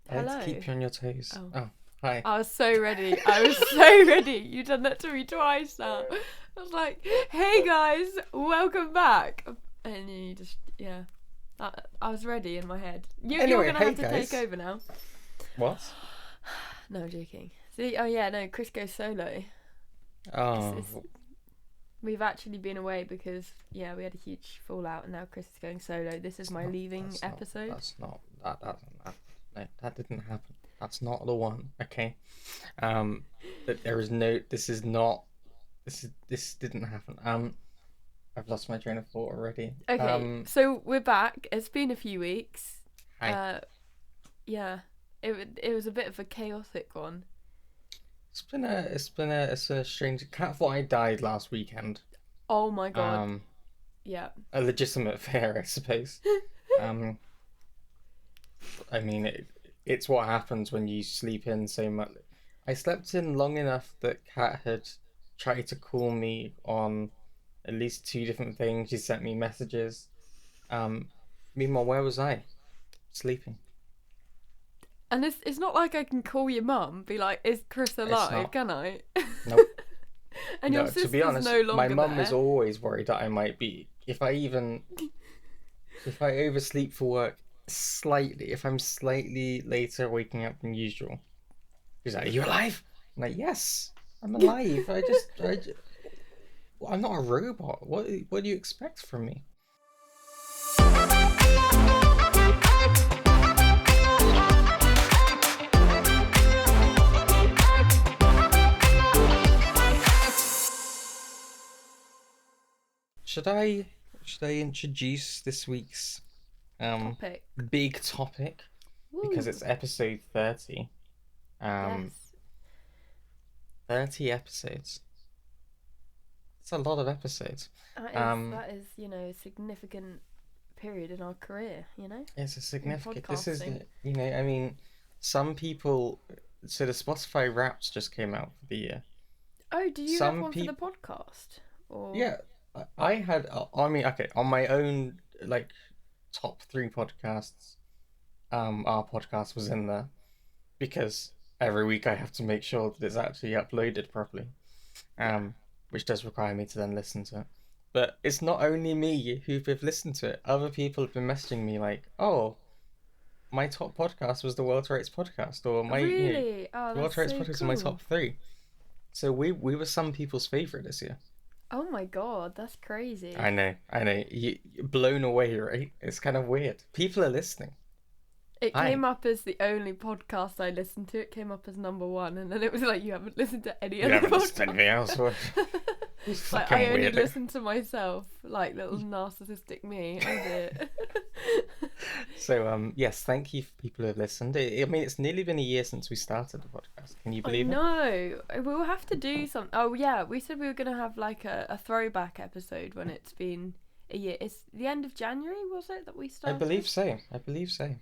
I had to Hello. keep you on your toes. Oh. Oh, hi. I was so ready. I was so ready. You've done that to me twice now. I was like, hey guys, welcome back. And you just, yeah. I was ready in my head. You're Anyway, going to hey, have to guys. take over now. What? No, I'm joking. See, oh yeah, no, Chris goes solo. Oh, We've actually been away because, yeah, we had a huge fallout and now Chris is going solo. This is my leaving episode. that didn't happen. That's not the one. Okay. That there is no. This didn't happen. I've lost my train of thought already. Okay, so we're back. It's been a few weeks. Hi. Yeah, it was a bit of a chaotic one. It's a strange. Cat thought I died last weekend. Oh my god. Um, Yeah. a legitimate affair, I suppose. Um, I mean, it's what happens when you sleep in so much. I slept in long enough that Kat had tried to call me on at least two different things. She sent me messages. Um, Meanwhile, where was I? Sleeping. And it's not like I can call your mum, be like, "Is Chris It's alive?" not. Can I? Nope. And your No, to sister's be honest, no my longer mum there. is always worried that I might be. If I oversleep for work slightly, if I'm slightly later waking up than usual, she's like, "Are you alive?" I'm like, "Yes, I'm alive. I'm not a robot. What do you expect from me?" Should I introduce this week's Topic. big topic? Because Woo. it's episode 30. Yes. 30 episodes. It's a lot of episodes. That is, a significant period in our career, It's a significant. This is, podcasting. I mean, some people. So the Spotify Wraps just came out for the year. Oh, did you have Some one for the people, podcast? Or yeah, I had. I mean, okay, on my own, like, top three podcasts. Our podcast was in there because every week I have to make sure that it's actually uploaded properly. yeah. Which does require me to then listen to it. But it's not only me who've listened to it. Other people have been messaging me like, "Oh, my top podcast was the World Rates podcast," or Really? Oh, the that's World Rates so podcast was my cool. top three. So we were some people's favorite this year. Oh my god, that's crazy. I know. You're blown away, right? It's kind of weird. People are listening. It Hi. came up as the only podcast I listened to. It came up as number one, and then it was like, you haven't listened to any You other haven't listened to podcast. anything else. It's Like, fucking I only weird. listen to myself, like little narcissistic me. I did. So yes, thank you for people who have listened. I mean, it's nearly been a year since we started the podcast. Can you I believe it? know. We'll have to do something. Oh yeah, we said we were gonna have like a throwback episode when it's been a year. It's the end of January, was it, that we I started? believe so. I believe so.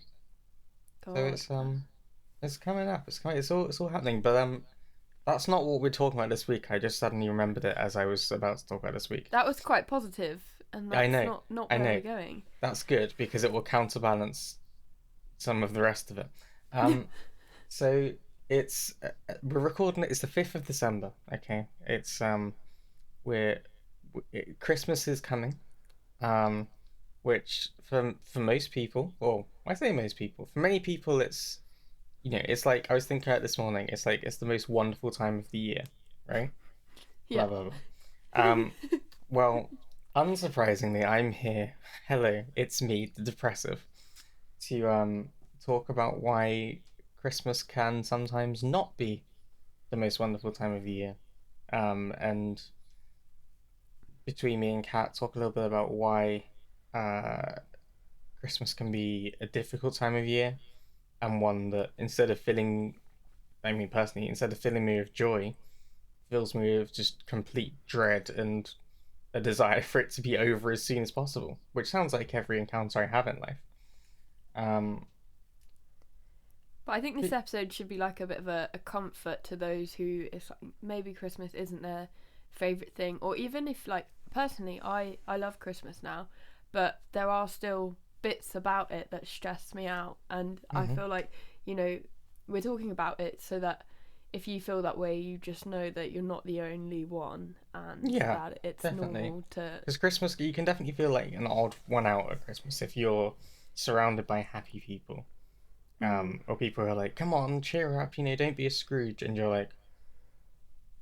God. So it's coming up. It's all happening. But that's not what we're talking about this week. I just suddenly remembered it as I was about to talk about this week. That was quite positive, and I that's know. not I where know. we're going. That's good because it will counterbalance some of the rest of it. So it's we're recording it. It's the 5th of December. Okay. It's we're Christmas is coming. Which for most people, well, I say most people, for many people, it's it's like I was thinking about this morning. It's like it's the most wonderful time of the year, right? Yeah. Blah blah blah. Well, unsurprisingly, I'm here. Hello, it's me, the depressive, to talk about why Christmas can sometimes not be the most wonderful time of the year. And between me and Kat, talk a little bit about why uh Christmas can be a difficult time of year and one that I mean personally, instead of filling me with joy, fills me with just complete dread and a desire for it to be over as soon as possible, which sounds like every encounter I have in life. Um, But I think this episode should be like a bit of a comfort to those who, if maybe Christmas isn't their favourite thing, or even if, like, personally, I love Christmas now, but there are still bits about it that stress me out, and I Hmm. feel like, you know, we're talking about it so that if you feel that way, you just know that you're not the only one, and Yeah, that it's definitely. normal to. Because Christmas, you can definitely feel like an odd one out at Christmas if you're surrounded by happy people. Mm, Or people who are like, "Come on, cheer up, don't be a Scrooge," and you're like,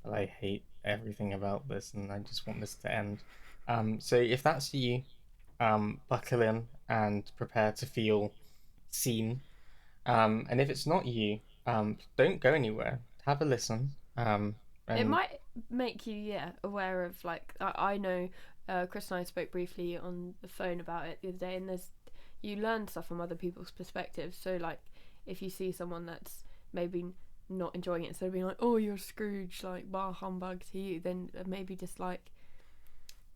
well, I hate everything about this, and I just want this to end. So if that's you, buckle in and prepare to feel seen. And if it's not you, don't go anywhere. Have a listen. it And might make you, yeah, aware of, like, I know, Chris and I spoke briefly on the phone about it the other day, and there's you learn stuff from other people's perspectives. So, like, if you see someone that's maybe not enjoying it, instead of being like, "Oh, you're Scrooge," like bar humbug to you, then maybe just like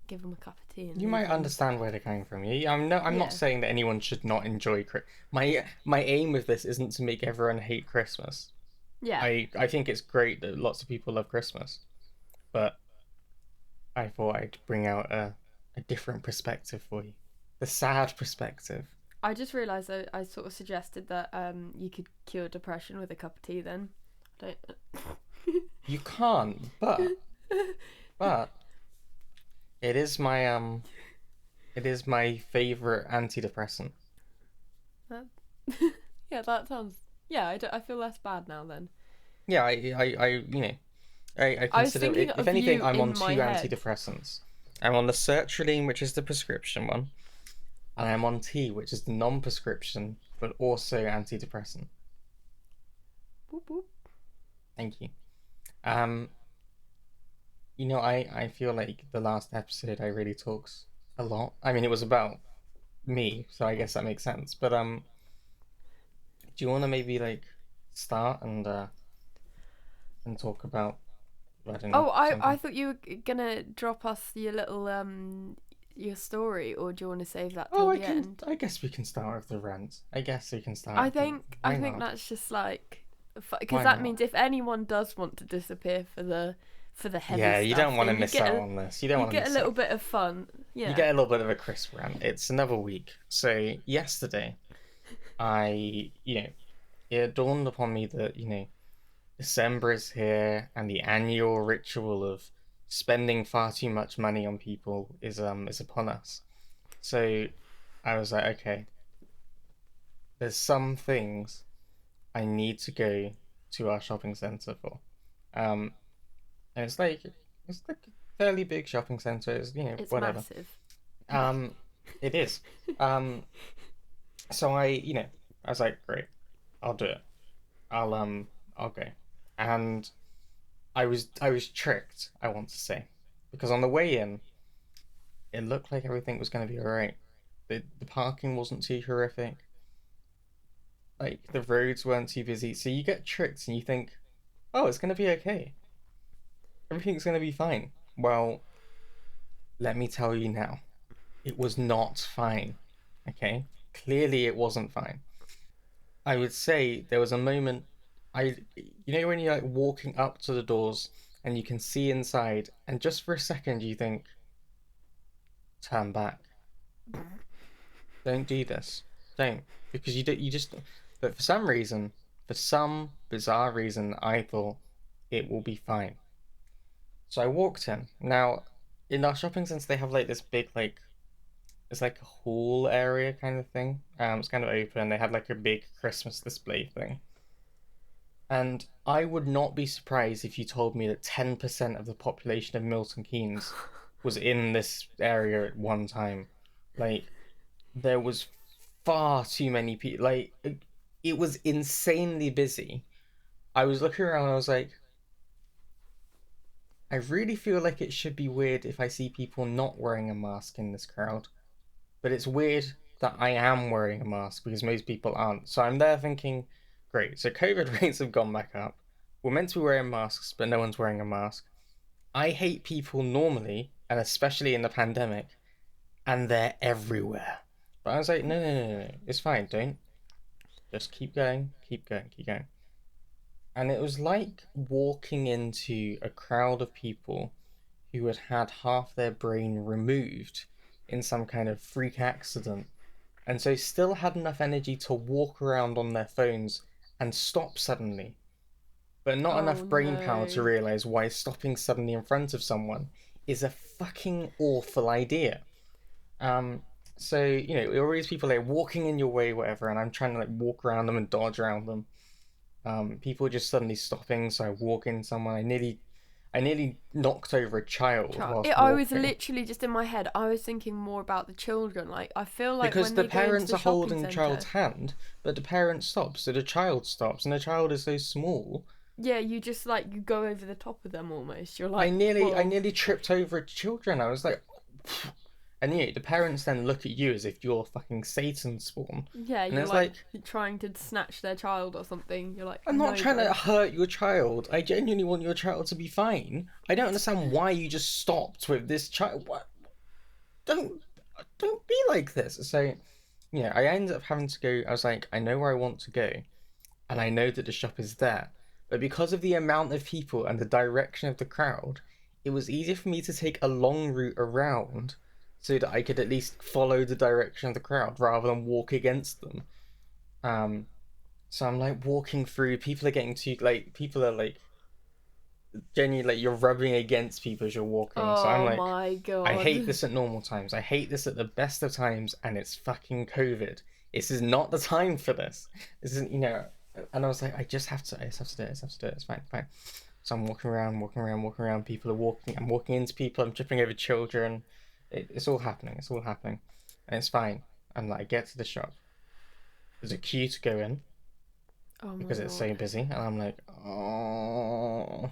give them a cup of tea and you leave might them. understand where they're coming from. I'm not Yeah, saying that anyone should not enjoy my aim with this isn't to make everyone hate Christmas. yeah. I think it's great that lots of people love Christmas, but I thought I'd bring out a different perspective for you. The sad perspective. I just realised I sort of suggested that you could cure depression with a cup of tea. Then, I You can't, but it is my favorite antidepressant. don't. Yeah, that sounds. Yeah, I feel less bad now. Then Yeah, I I was consider thinking it. If of anything, you I'm on in my two head. antidepressants. I'm on the sertraline, which is the prescription one, and I'm on T, which is the non-prescription but also antidepressant. Boop, boop. Thank you. Um, I feel like the last episode I really talks a lot. I mean, it was about me, so I guess that makes sense. But do you want to maybe like start and talk about, I don't know, Oh, I something? thought you were gonna drop us your little your story, or do you want to save that till Oh, the end? I guess we can start with the rant. I guess we can start I with the. think I Why think not? that's just like, because Why that not? means if anyone does want to disappear for the heavy Yeah, you don't stuff, want to then miss out on this. You don't you want to get a miss little out. bit of fun. You Yeah. get a little bit of a crisp rant. It's another week. So yesterday, it dawned upon me that December is here, and the annual ritual of spending far too much money on people is upon us. So I was like, okay, there's some things I need to go to our shopping center for. Um, and it's like a fairly big shopping center. It's It's whatever. massive. Um, it is. Um, so I was like, great, I'll do it. I'll um I'll go. And I was tricked, I want to say, because on the way in, it looked like everything was going to be all right. The parking wasn't too horrific. Like the roads weren't too busy. So you get tricked and you think, "Oh, it's going to be okay. Everything's going to be fine." Well, let me tell you now. It was not fine. Okay? Clearly it wasn't fine. I would say there was a moment when you're like walking up to the doors and you can see inside, and just for a second you think, turn back. Don't do this. Don't. Because you just but for some bizarre reason, I thought it will be fine. So I walked in. Now, in our shopping center they have like this big like it's like a hall area kind of thing. It's kind of open. They had like a big Christmas display thing. And I would not be surprised if you told me that 10% of the population of Milton Keynes was in this area at one time. Like, there was far too many people. Like, it was insanely busy. I was looking around and I was like, I really feel like it should be weird if I see people not wearing a mask in this crowd. But it's weird that I am wearing a mask because most people aren't. So I'm there thinking, great, so COVID rates have gone back up. We're meant to be wearing masks, but no one's wearing a mask. I hate people normally, and especially in the pandemic, and they're everywhere. But I was like, no, no, no, no, no. It's fine. Don't. Just keep going, keep going, keep going. And it was like walking into a crowd of people who had had half their brain removed in some kind of freak accident, and so still had enough energy to walk around on their phones and stop suddenly, but not Oh enough brain power to no. realize why stopping suddenly in front of someone is a fucking awful idea. Um, so there are always people like walking in your way, whatever, and I'm trying to like walk around them and dodge around them. People just suddenly stopping, so I walk in someone. I nearly knocked over a child whilst I was walking literally just in my head. I was thinking more about the children. Like I feel like because when the they go into parents the are shopping holding the child's centre, hand, but the parent stops, so the child stops, and the child is so small. yeah, you just like you go over the top of them almost. You're I like, nearly, I whoa. nearly tripped over children. I was like, and the parents then look at you as if you're fucking Satan spawn, Yeah, and you're it's like like, trying to snatch their child or something. You're like, I'm not no, trying to bro. hurt your child. I genuinely want your child to be fine. I don't understand why you just stopped with this child. What? Don't, don't be like this. So, I ended up having to go. I was like, I know where I want to go, and I know that the shop is there. But because of the amount of people and the direction of the crowd, it was easier for me to take a long route around so that I could at least follow the direction of the crowd rather than walk against them. Um, so I'm like walking through, people are getting too like people are like genuinely like you're rubbing against people as you're walking. So I'm Oh like, my I hate god. this at normal times. I hate this at the best of times, and it's fucking COVID. This is not the time for this. This isn't, And I was like, I just have to do it. I just have to do it. It's fine, fine. So I'm walking around, walking around, walking around. People are walking. I'm walking into people. I'm tripping over children. It's all happening. It's all happening, and it's fine. And like, I get to the shop. There's a queue to go in Oh my because it's so god. busy, and I'm like, oh.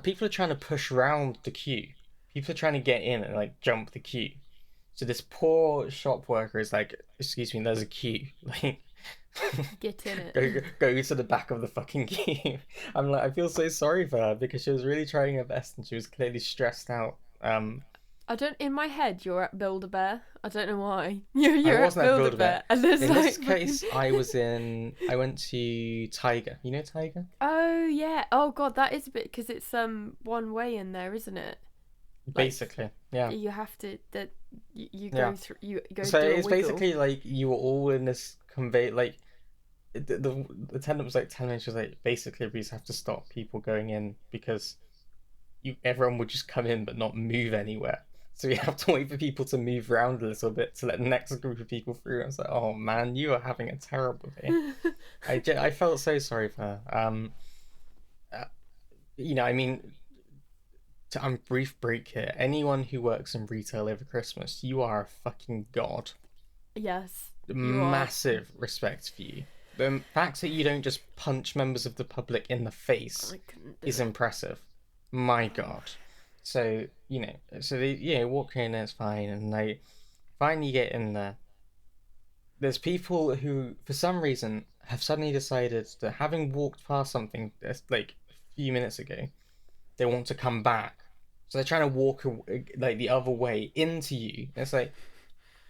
People are trying to push around the queue. People are trying to get in and like jump the queue. So this poor shop worker is like, "Excuse me, there's a queue. Like, Get in it. go to the back of the fucking queue." I'm like, I feel so sorry for her because she was really trying her best and she was clearly stressed out. I don't. In my head, you're at Build a Bear. I don't know why. I You're at wasn't at Build a Build-A-Bear. Bear, and there's In this like fucking. case, I went to Tiger. You know Tiger? Oh yeah. Oh god, that is a bit because it's one way in there, isn't it? Like Basically, yeah. you have to that you Yeah. go through you go So do a it's wiggle. basically like you were all in this convey like the attendant was like telling me, she was like, basically we just have to stop people going in because everyone would just come in but not move anywhere. So we have to wait for people to move around a little bit to let the next group of people through. I was like, oh man, you are having a terrible day. I felt so sorry for her. Uh, I mean, I'm brief break here. Anyone who works in retail over Christmas, you are a fucking god. Yes, you are. Massive respect for you. The fact that you don't just punch members of the public in the face I couldn't do is it. impressive. My God. So, so they, walk in, it's fine, and they finally get in there. There's people who, for some reason, have suddenly decided that having walked past something like a few minutes ago, they want to come back. So they're trying to walk like the other way into you. It's like,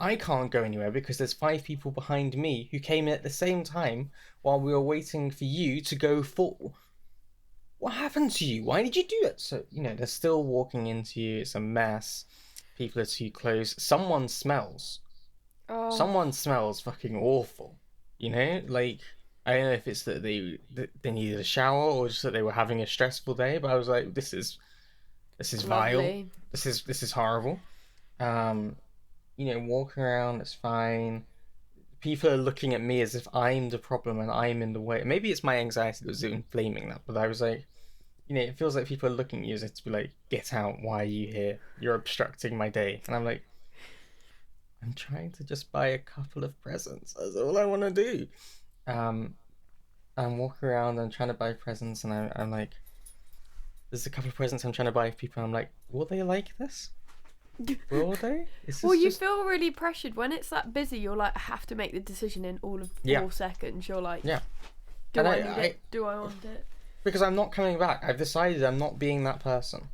I can't go anywhere because there's five people behind me who came in at the same time while we were waiting for you to go full. What happened to you? Why did you do it? So, they're still walking into you. It's a mess. People are too close. Oh, Someone smells fucking awful. Like, I don't know if it's that they needed a shower or just that they were having a stressful day, but I was like, this is vile. lovely. This is horrible. Um, walking around, it's fine. People are looking at me as if I'm the problem and I'm in the way. Maybe it's my anxiety that was inflaming that, but I was like, it feels like people are looking at you as if to be like, get out, why are you here? You're obstructing my day. And I'm like, I'm trying to just buy a couple of presents. That's all I want to do. Um, I'm walking around, I'm trying to buy presents, and I'm like, there's a couple of presents I'm trying to buy for people. I'm like, will they like this? Will they? Is Well, this you just. feel really pressured when it's that busy. You're like, I have to make the decision in all of Yeah, 4 seconds. You're like, yeah. do And I need it? Do I want it? because I'm not coming back. I've decided I'm not being that person.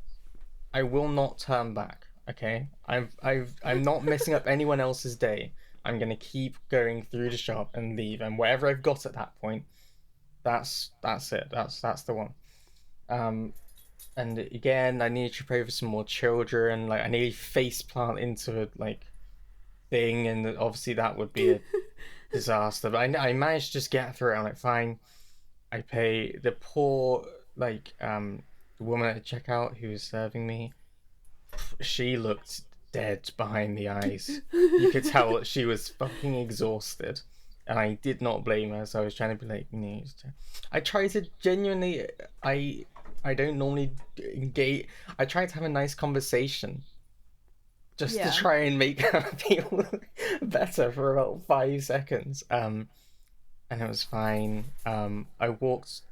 I will not turn back. Okay, I'm not messing up anyone else's day. I'm gonna keep going through the shop and leave, and whatever I've got at that point, that's it. That's the one. Um, and again, I need to trip over some more children. Like I nearly face plant into like thing, and obviously that would be a disaster. But I managed to just get through it. I'm like, fine. I pay the poor like the woman at the checkout who was serving me. She looked dead behind the eyes. You could tell that she was fucking exhausted, and I did not blame her. So I was trying to be like, I try to genuinely. I I don't normally engage. I try to have a nice conversation just to Yeah. try and make her feel better for about 5 seconds. And it was fine. I walked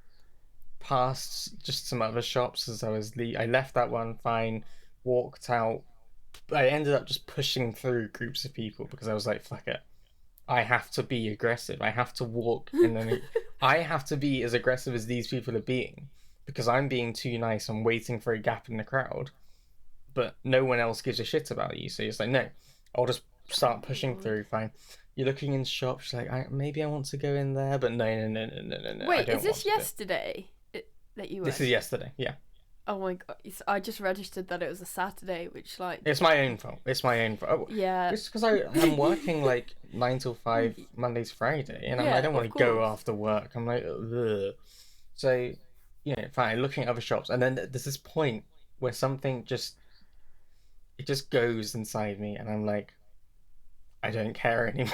past just some other shops as I left that one fine, walked out. I ended up just pushing through groups of people because I was like, fuck it. I have to be aggressive. I have to walk and then I have to be as aggressive as these people are being because I'm being too nice. I'm waiting for a gap in the crowd, but no one else gives a shit about you. So you're just like, no, I'll just Oh start my pushing lord. through. Fine. You're looking in shops, like, maybe I want to go in there, but no, no, no, no, no, no, no, I Wait, is don't want this to do. yesterday that you This is went? yesterday, yeah. Oh my god, I just registered that it was a Saturday, which like, It's my own fault. It's my own fault. Oh, yeah. it's because I'm working like 9 till 5 Monday to Friday, and I Yeah, don't want of to go course. after work. I'm like, ugh. So, fine. Looking at other shops, and then there's this point where something just it just goes inside me, and I'm like, I don't care anymore.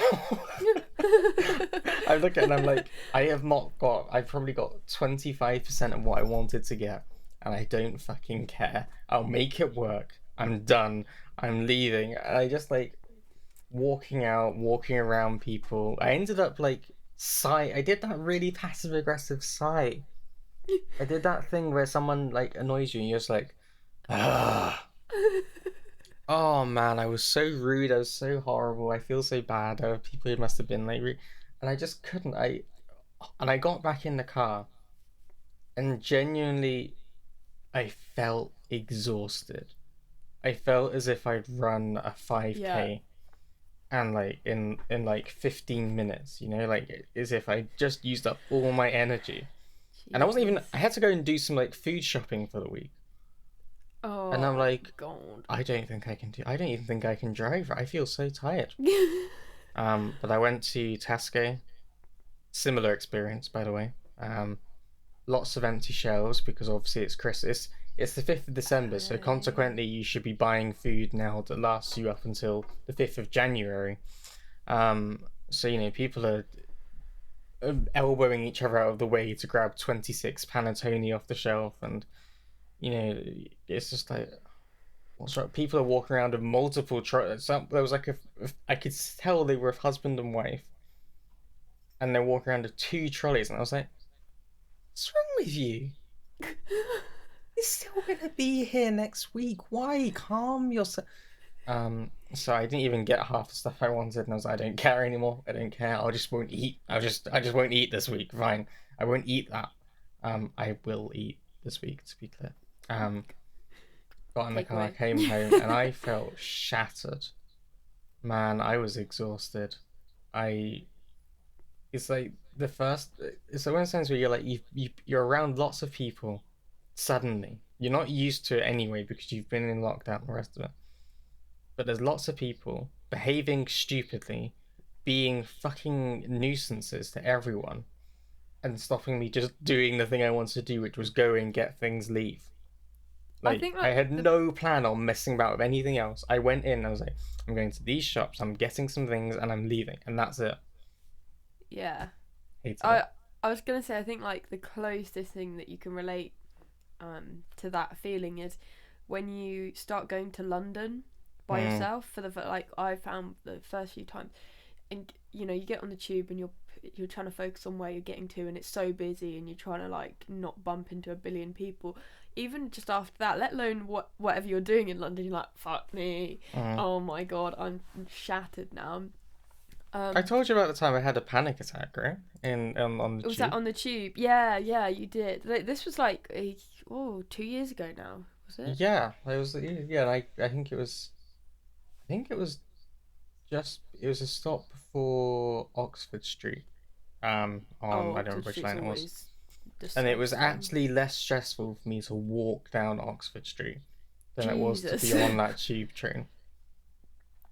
I look at it and I'm like, I've probably got 25% of what I wanted to get, and I don't fucking care. I'll make it work. I'm done. I'm leaving. And I just like walking out, walking around people. I ended up like sigh. I did that really passive aggressive sigh. I did that thing where someone like annoys you and you're just like, ah. Oh man, I was so rude. I was so horrible. I feel so bad. There were people who must have been like, and I just couldn't. I got back in the car and genuinely, I felt exhausted. I felt as if I'd run a Yeah. 5K and like in like 15 minutes, like as if I just used up all my energy. And I wasn't even. Jesus. I had to go and do some like food shopping for the week, and I'm Oh like, god. I don't think I can do. I don't even think I can drive. I feel so tired. But I went to Tesco. Similar experience, by the way. Lots of empty shelves because obviously it's Christmas. It's the 5th of December, so consequently you should be buying food now that lasts you up until the 5th of January. So people are elbowing each other out of the way to grab 26 panettone off the shelf, and you know it's just like what's right. People are walking around with multiple there was like I could tell they were husband and wife, and they're walking around with two trolleys, and I was like, what's wrong with you? It's still gonna be here next week. Why? Calm yourself. So I didn't even get half the stuff I wanted, and I was like, I don't care anymore. I don't care. I just won't eat. I just won't eat this week. Fine. I won't eat that. I will eat this week, to be clear. Um, got in the car, Takeaway. came home, and I felt shattered. Man, I was exhausted. I It's like the first. It's one of those times where you're like you're around lots of people. Suddenly, you're not used to it anyway because you've been in lockdown and the rest of it. But there's lots of people behaving stupidly, being fucking nuisances to everyone, and stopping me just doing the thing I wanted to do, which was go and get things, leave. I Like think I like had the no plan on messing about with anything else. I went in, I was like, I'm going to these shops, I'm getting some things, and I'm leaving, and that's it. yeah. Hated it. I I was gonna say I think like the closest thing that you can relate to that feeling is when you start going to London by Mm, yourself for the like I found the first few times, and you get on the tube and you're trying to focus on where you're getting to, and it's so busy and you're trying to like not bump into a billion people. Even just after that, let alone whatever you're doing in London, you're like, fuck me, mm. oh my god, I'm shattered now. I um told you about the time I had a panic attack, right? In on the was that tube. on the tube? Yeah, yeah, you did. This was like 2 years ago now, was it? Yeah, I was. Yeah, and I think it was. I think it was a stop before Oxford Street. On Oh, I don't Oxford remember which Street's line it was, always and it was disgusting. actually less stressful for me to walk down Oxford Street than it was to be Jesus. on that tube train.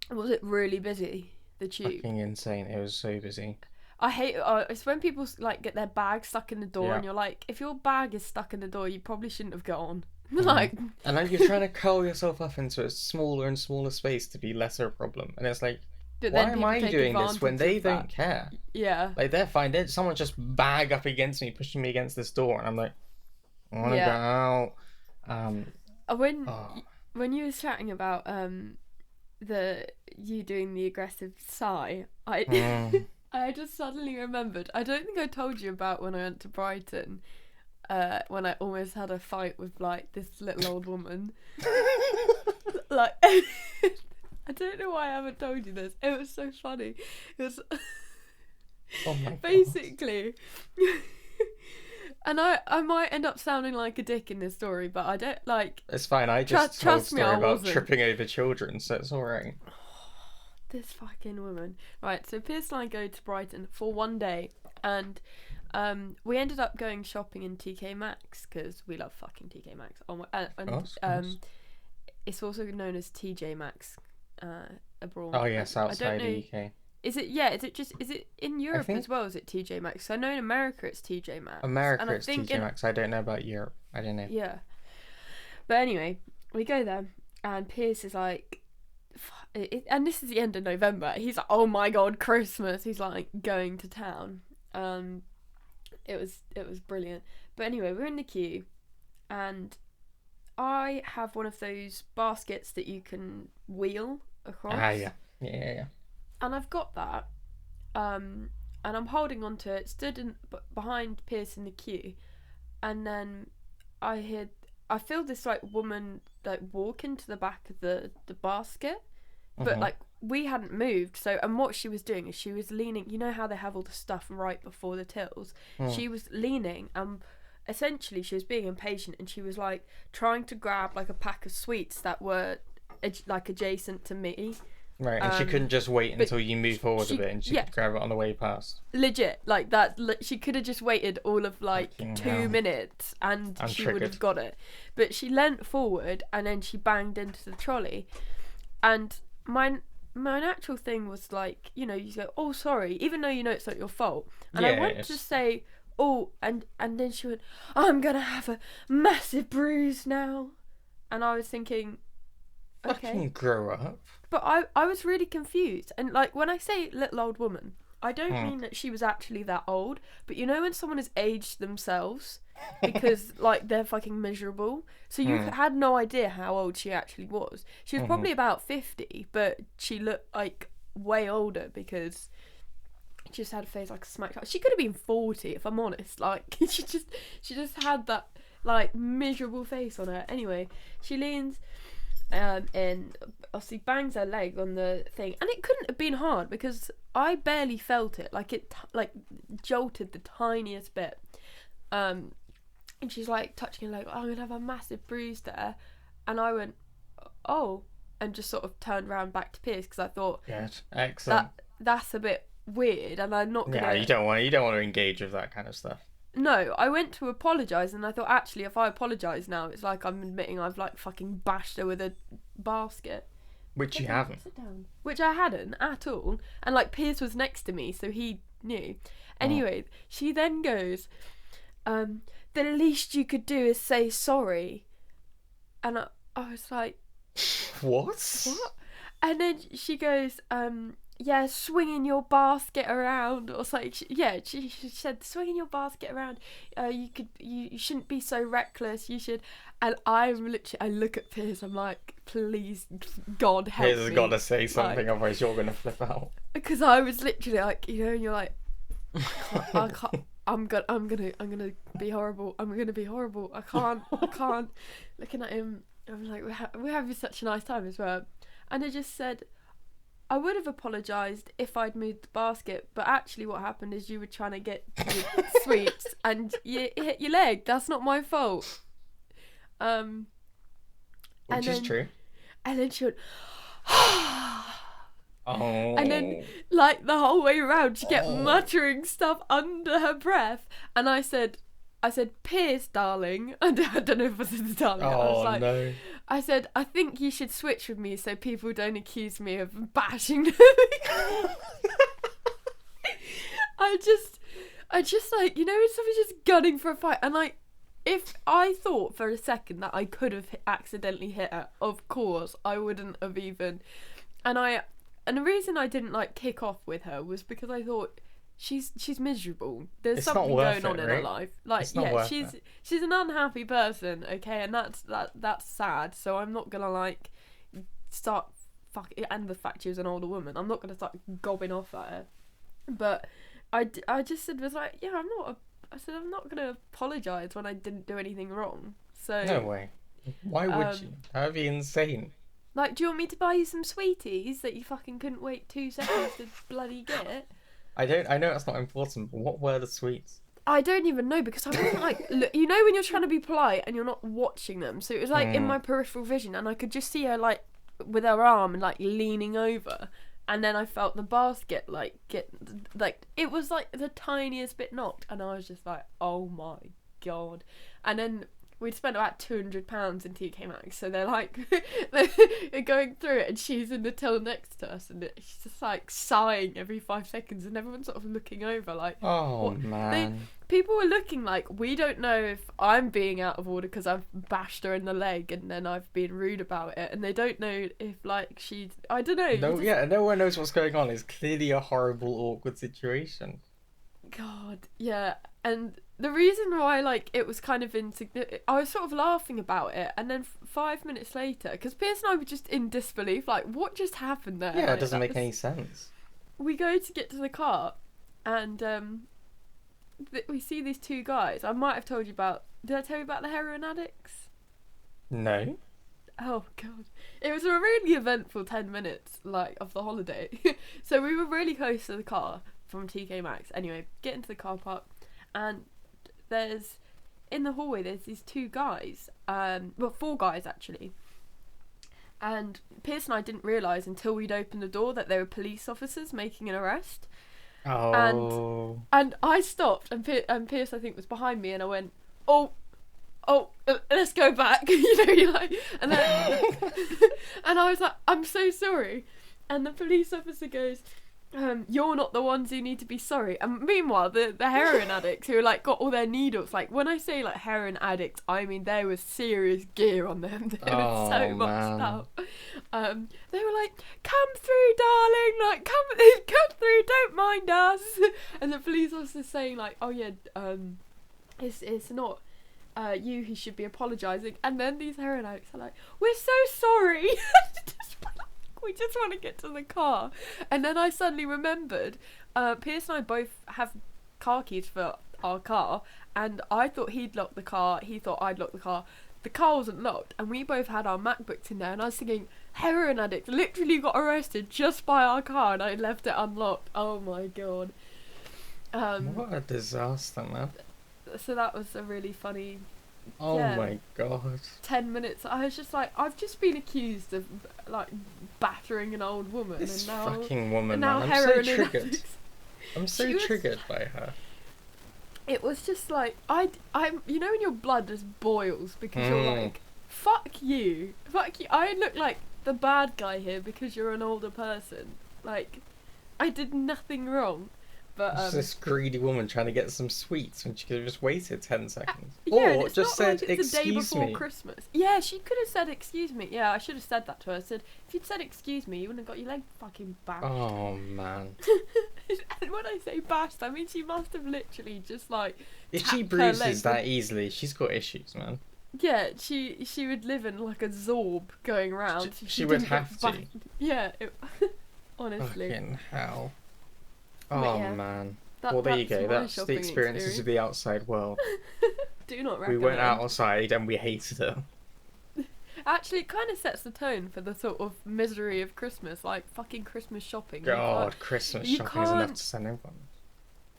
Was it really busy? The tube. Fucking insane. It was so busy. I hate it's when people like get their bag stuck in the door, Yeah. and you're like, if your bag is stuck in the door, you probably shouldn't have gone. Mhm. Like, And then you're trying to curl yourself up into a smaller and smaller space to be lesser a problem. And it's like, but why then am people I take doing this when advantage they of don't that. care? Yeah, Like, they're fine. Someone just bag up against me, pushing me against this door, and I'm like, I want to go yeah. out. When Oh. when you was chatting about the you doing the aggressive sigh, I Mm. I just suddenly remembered. I don't think I told you about when I went to Brighton. When I almost had a fight with like this little old woman. Like, I don't know why I haven't told you this. It was so funny. It was Oh my God. basically, and I might end up sounding like a dick in this story, but I don't like It's fine. I just told a trust me, story I about wasn't. tripping over children, so it's alright. This fucking woman. Right, so Pierce and I go to Brighton for one day, and we ended up going shopping in TK Maxx because we love fucking TK Maxx. Oh my, and Of course. it's also known as TJ Maxx abroad. Oh yes, I outside don't know. the UK. Is it? Yeah. Is it in Europe think- as well? Is it TJ Maxx? 'Cause I know in America it's TJ Maxx. America, and I it's think TJ Maxx. I don't know about Europe. I don't know. Yeah. But anyway, we go there, and Pierce is like, and this is the end of November. He's like, oh my god, Christmas. He's like going to town. It was brilliant. But anyway, we're in the queue, and I have one of those baskets that you can wheel across. Ah, yeah. And I've got that. And I'm holding onto it, stood behind Pierce in the queue, and then I feel this like woman like walk into the back of the basket, but Mhm. like we hadn't moved. So, and what she was doing is she was leaning. You know how they have all the stuff right before the tills. She was leaning, and essentially she was being impatient, and she was like trying to grab like a pack of sweets that were like adjacent to me. Right, and she couldn't just wait but until you move forward a bit, and she yeah. could grab it on the way past. Legit, like that. She could have just waited all of like Fucking 2 hell. minutes, and I'm she would triggered. have got it. But she leant forward, and then she banged into the trolley. And my natural thing was like, you know, you go, oh sorry, even though you know it's not your fault. And I went to say, oh, and then she went, I'm gonna have a massive bruise now. And I was thinking, okay. Fucking grow up. But I was really confused. And like when I say little old woman, I don't mean that she was actually that old, but you know when someone has aged themselves because like they're fucking miserable. So you had no idea how old she actually was. She was probably about 50, but she looked like way older because she just had a face like a smack. She could have been 40 if I'm honest. Like she just had that like miserable face on her. Anyway, she leans and obviously bangs her leg on the thing, and it couldn't have been hard because I barely felt it. Like it like jolted the tiniest bit. And she's like touching her leg. I'm gonna have a massive bruise there, and I went, oh, and just sort of turned around back to Pierce because I thought Good, excellent. that's a bit weird, and I'm not gonna. Yeah, you don't want to engage with that kind of stuff. No, I went to apologise, and I thought actually if I apologise now, it's like I'm admitting I've like fucking bashed her with a basket. Which you haven't. Sit down. Which I hadn't at all, and like Pierce was next to me, so he knew. Anyway, she then goes, the least you could do is say sorry, and I was like, What? what? And then she goes, yeah, swinging your basket around, or something. She said, swinging your basket around. You shouldn't be so reckless. You should. And I look at Piers. I'm like, please, God help me. Piers has got to say something, like, otherwise you're gonna flip out. Because I was literally like, you know, and you're like, I can't. I'm gonna be horrible. I'm gonna be horrible. I can't. Looking at him, I'm like, we're having such a nice time as well. And I just said, I would have apologised if I'd moved the basket, but actually what happened is you were trying to get your sweets and you hit your leg. That's not my fault. Which is true. And then she went, Oh. and then like the whole way around she kept muttering stuff under her breath, and I said, Pierce, darling. I don't know if I said the darling. I was Oh like, no. I said, I think you should switch with me so people don't accuse me of bashing them. I just like, you know, when somebody's just gunning for a fight, and like, if I thought for a second that I could have accidentally hit her, of course I wouldn't have even. And the reason I didn't like kick off with her was because I thought she's miserable. There's It's not something worth going on it, in her right? life. Like, It's not yeah, worth she's it. she's an unhappy person, okay, and that's sad. So I'm not gonna like start and the fact she was an older woman, I'm not gonna start gobbing off at her. But I just said was like, yeah, I said I'm not gonna apologise when I didn't do anything wrong. So No way. Why would you? That'd be insane. like, do you want me to buy you some sweeties that you fucking couldn't wait 2 seconds to bloody get? I don't. I know it's not important, but what were the sweets? I don't even know because I wasn't like, look, you know when you're trying to be polite and you're not watching them, so it was like in my peripheral vision, and I could just see her like with her arm and like leaning over, and then I felt the basket like get like it was like the tiniest bit knocked, and I was just like, oh my god. And then we'd spent about £200 in TK Maxx, so they're like they're going through it, and she's in the till next to us, and she's just like sighing every 5 seconds, and everyone's sort of looking over like, Oh what? man. People were looking like, we don't know if I'm being out of order because I've bashed her in the leg and then I've been rude about it, and they don't know if like she's, I don't know. No, yeah, no one knows what's going on. It's clearly a horrible, awkward situation. God, yeah. And the reason why like it was kind of insignificant, I was sort of laughing about it, and then 5 minutes later, because Pierce and I were just in disbelief, like, what just happened there? Yeah, Like, it doesn't make was- any sense. We go to get to the car, and we see these two guys. I might have told you about. Did I tell you about the heroin addicts? No. Oh god, it was a really eventful 10 minutes like of the holiday. So we were really close to the car from TK Maxx. Anyway, get into the car park, and there's in the hallway there's these two guys. Well, 4 guys actually. And Pierce and I didn't realise until we'd opened the door that they were police officers making an arrest. Oh. And I stopped, and Pierce, I think, was behind me, and I went, oh, let's go back. You know, you're like, and then, and I was like, I'm so sorry. And the police officer goes, you're not the ones who need to be sorry. And meanwhile, the heroin addicts who like got all their needles, like when I say like heroin addicts, I mean there was serious gear on them. They were so much stuff. They were like, come through, darling, like come through, don't mind us. And the police officer saying like, oh yeah, it's not you who should be apologising. And then these heroin addicts are like, we're so sorry. We just want to get to the car. And then I suddenly remembered, Pierce and I both have car keys for our car, and I thought he'd locked the car, he thought I'd locked the car. The car wasn't locked, and we both had our MacBooks in there, and I was thinking, heroin addict literally got arrested just by our car, and I left it unlocked. Oh my god. What a disaster, man. So that was a really funny Oh yeah. my god. 10 minutes. I was just like, I've just been accused of like battering an old woman, This and now fucking woman, and now man. I'm so heroin triggered. addicts. I'm so She was- triggered by her. It was just like, I'm, you know when your blood just boils because you're like, fuck you. I look like the bad guy here because you're an older person. Like, I did nothing wrong. But It's this greedy woman trying to get some sweets when she could have just waited 10 seconds. yeah, and Or it's just not said, like it's the day excuse before me. Christmas. Yeah, she could have said excuse me. Yeah, I should have said that to her. I said, if you'd said excuse me, you wouldn't have got your leg fucking bashed. Oh man. And when I say bashed, I mean she must have literally just like If she tapped her leg bruises that easily, she's got issues, man. yeah, she would live in like a zorb going around. She would didn't get have to. Yeah, honestly. Fucking hell. But Oh yeah, man. That, Well, there you that's go. my That's the shopping experiences of the outside world. Do not We recommend. went outside and we hated it. Actually, it kind of sets the tone for the sort of misery of Christmas, like fucking Christmas shopping. You God, can't- Christmas you shopping is enough can't- to send everyone.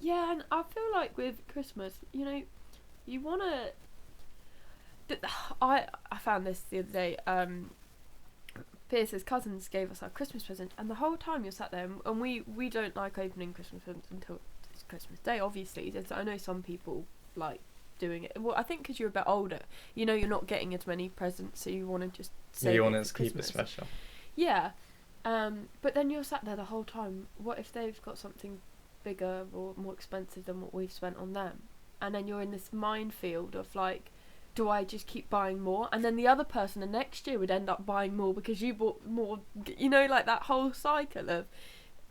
Yeah, and I feel like with Christmas, you know, you want to... I found this the other day. Pierce's cousins gave us our Christmas present, and the whole time you're sat there, and we don't like opening Christmas presents until it's Christmas Day, obviously. I know some people like doing it. Well, I think because you're a bit older, you're not getting as many presents, so you want to just Yeah, you save want it to for keep it Christmas. special. Yeah, but then you're sat there the whole time. What if they've got something bigger or more expensive than what we've spent on them? And then you're in this minefield of like, do I just keep buying more? And then the other person the next year would end up buying more because you bought more. Like that whole cycle of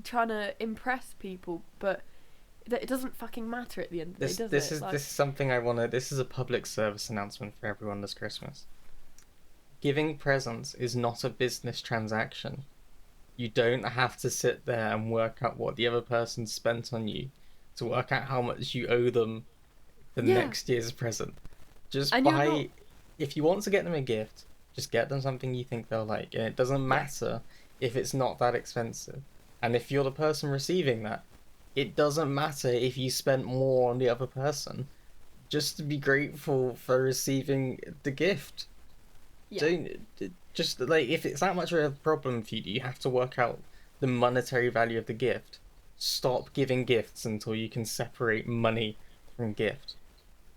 trying to impress people, but it doesn't fucking matter at the end of the day, This does this it? is Like, this is something I wanna. This is a public service announcement for everyone this Christmas. Giving presents is not a business transaction. You don't have to sit there and work out what the other person spent on you to work out how much you owe them the yeah, next year's present. Just and you're not. buy, if you want to get them a gift, just get them something you think they'll like. And it doesn't Yeah, matter if it's not that expensive. And if you're the person receiving that, it doesn't matter if you spent more on the other person. Just to be grateful for receiving the gift. yeah. Don't just like if it's that much of a problem for you, you have to work out the monetary value of the gift. Stop giving gifts until you can separate money from gift.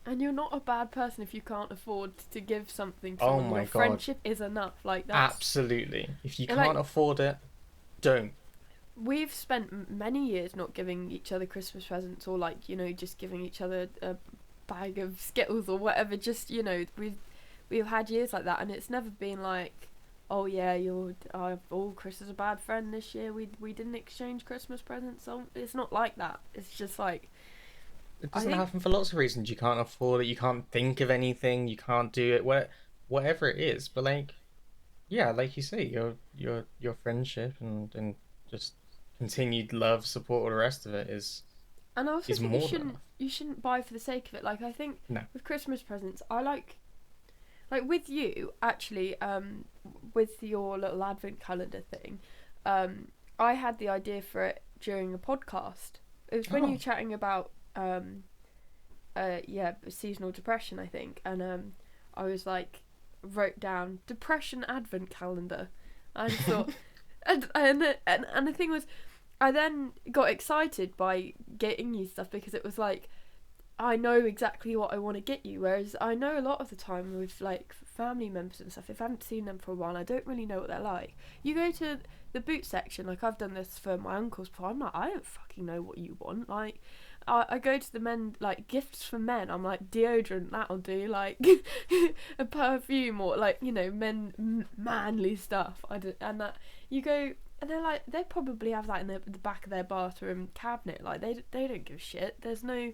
And you're not a bad person if you can't afford to give something to Oh someone. Your my god. friendship is enough. Like that's Absolutely. If you like can't afford it, don't. we've spent many years not giving each other Christmas presents or like just giving each other a bag of Skittles or whatever. Just we've had years like that, and it's never been like, oh yeah, Chris is a bad friend this year. We didn't exchange Christmas presents. So it's not like that. It's just like It I doesn't think, happen for lots of reasons. You can't afford it, you can't think of anything, you can't do it, whatever it is. But like, yeah, like you say, your friendship and just continued love, support, all the rest of it and I also is think you more than shouldn't enough. you shouldn't buy for the sake of it. Like I think No. with Christmas presents, I like with you actually with your little advent calendar thing. I had the idea for it during a podcast. It was when you Oh, were chatting about seasonal depression, I think, and I was like wrote down depression advent calendar. I just thought, and the thing was, I then got excited by getting you stuff because it was like I know exactly what I want to get you. Whereas I know a lot of the time with like family members and stuff, if I haven't seen them for a while, I don't really know what they're like. You go to the boot section, like I've done this for my uncle's before. I'm like, I don't fucking know what you want. Like, I go to the men, like gifts for men. I'm like deodorant, that'll do. Like a perfume or like manly stuff. And that you go. And they're like, they probably have that in the back of their bathroom cabinet. Like they don't give a shit. There's no.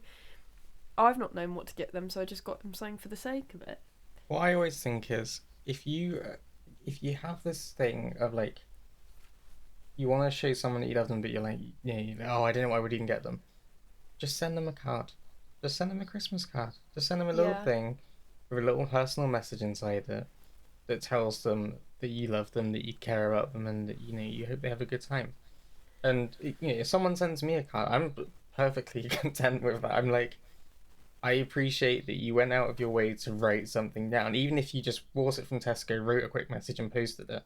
I've not known what to get them, so I just got them something for the sake of it. what I always think is if you have this thing of like you want to show someone that you love them, but you're like, oh, I don't know what I would even get them. Just send them a card. Just send them a Christmas card. Just send them a little Yeah, thing with a little personal message inside it that tells them that you love them, that you care about them, and that you hope they have a good time. And if someone sends me a card, I'm perfectly content with that. I'm like, I appreciate that you went out of your way to write something down, even if you just bought it from Tesco, wrote a quick message, and posted it.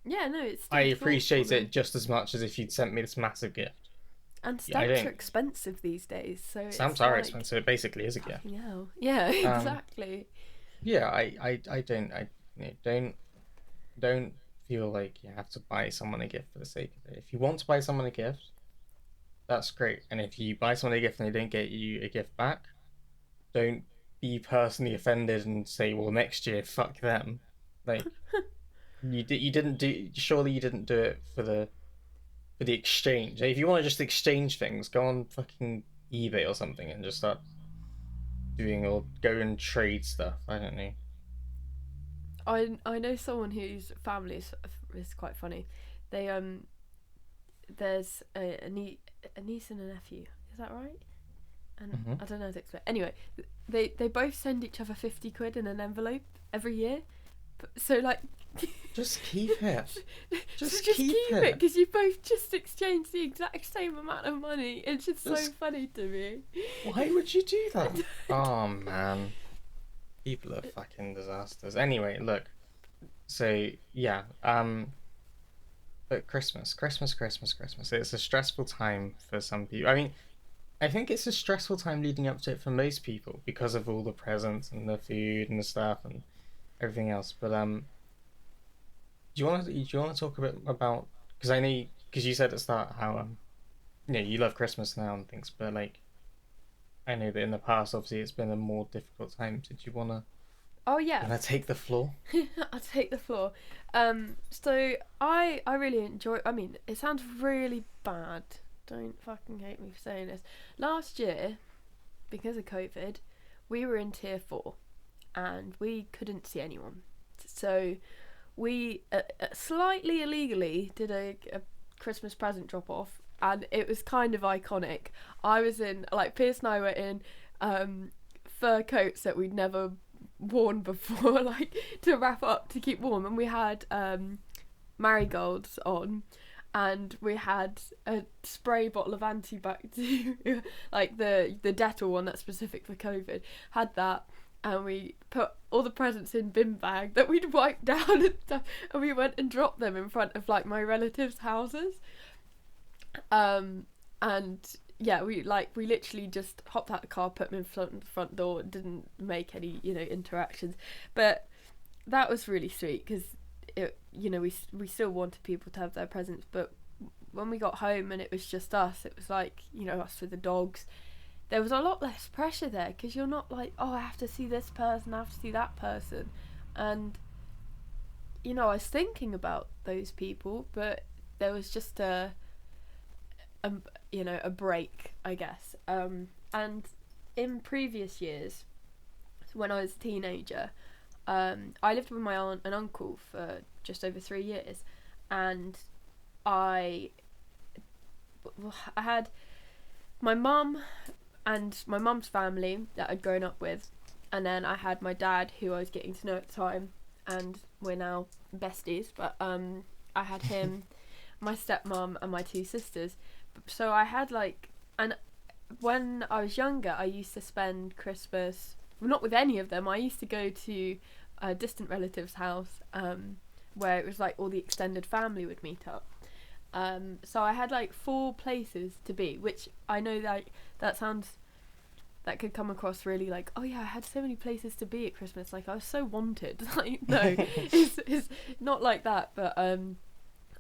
yeah, no, it's I still thoughtful appreciate and it just as much as if you'd sent me this massive gift. Yeah, I stamps are don't. expensive these days, so Stamps it's are like expensive. It basically is a gift. fucking hell. Yeah, Um, exactly. yeah, I don't, don't feel like you have to buy someone a gift for the sake of it. If you want to buy someone a gift, that's great. And if you buy someone a gift and they don't get you a gift back, don't be personally offended and say, "Well, next year, fuck them." Like you didn't do. Surely you didn't do it for the exchange. If you want to just exchange things, go on fucking eBay or something and just start doing or go and trade stuff. I don't know. I know someone whose family is quite funny. They there's a niece and a nephew. Is that right? And Hmm. I don't know how to explain. Anyway, they both send each other 50 quid in an envelope every year. So like, Just keep it. so Just just keep keep it it. because you both just exchanged the exact same amount of money. It's just so Just funny to me. why would you do that? Oh man, people are fucking disasters. Anyway, look. So yeah, but Christmas. It's a stressful time for some people. I mean, I think it's a stressful time leading up to it for most people because of all the presents and the food and the stuff and everything else. But do you want to talk a bit about, because I know because you said at the start how you love Christmas now and things, but like I know that in the past obviously it's been a more difficult time. Did you wanna Oh you yeah, wanna take the floor? I'll take the floor. So I really enjoy. I mean, it sounds really bad. Don't fucking hate me for saying this. Last year, because of COVID, we were in tier 4, and we couldn't see anyone. So we slightly illegally did a Christmas present drop off, and it was kind of iconic. I was in, like, Pierce and I were in fur coats that we'd never worn before, like, to wrap up to keep warm, and we had marigolds on, and we had a spray bottle of antibacterial, like the Dettol one that's specific for COVID. Had that, and we put all the presents in bin bag that we'd wiped down and stuff, and we went and dropped them in front of, like, my relatives' houses. And yeah, we literally just hopped out the car, put them in front door, didn't make any interactions, but that was really sweet because we still wanted people to have their presents, but when we got home and it was just us, it was like, us with the dogs. There was a lot less pressure there because you're not like, oh, I have to see this person, I have to see that person, and I was thinking about those people, but there was just a a break, I guess. And in previous years, when I was a teenager, I lived with my aunt and uncle for just over 3 years, and I I had my mum and my mum's family that I'd grown up with, and then I had my dad, who I was getting to know at the time, and we're now besties. But I had him, my stepmom, and my two sisters. So I had, like, and when I was younger, I used to spend Christmas, well, not with any of them. I used to go to a distant relative's house, where it was like all the extended family would meet up. So I had, like, 4 places to be, which I know that could come across really like, oh yeah, I had so many places to be at Christmas, like I was so wanted. Like, no, it's not like that. But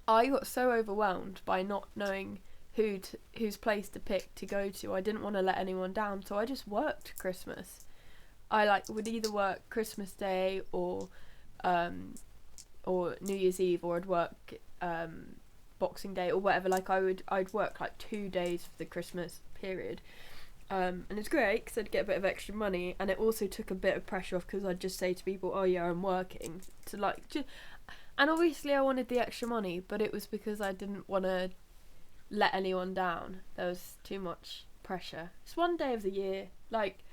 I got so overwhelmed by not knowing whose place to pick to go to. I didn't want to let anyone down, so I just worked Christmas. I would either work Christmas Day or New Year's Eve, or I'd work Boxing Day or whatever. Like, I'd work like 2 days for the Christmas period, and it's great because I'd get a bit of extra money, and it also took a bit of pressure off because I'd just say to people, oh yeah, I'm working, to like and obviously I wanted the extra money, but it was because I didn't want to let anyone down. There was too much pressure. It's one day of the year, like,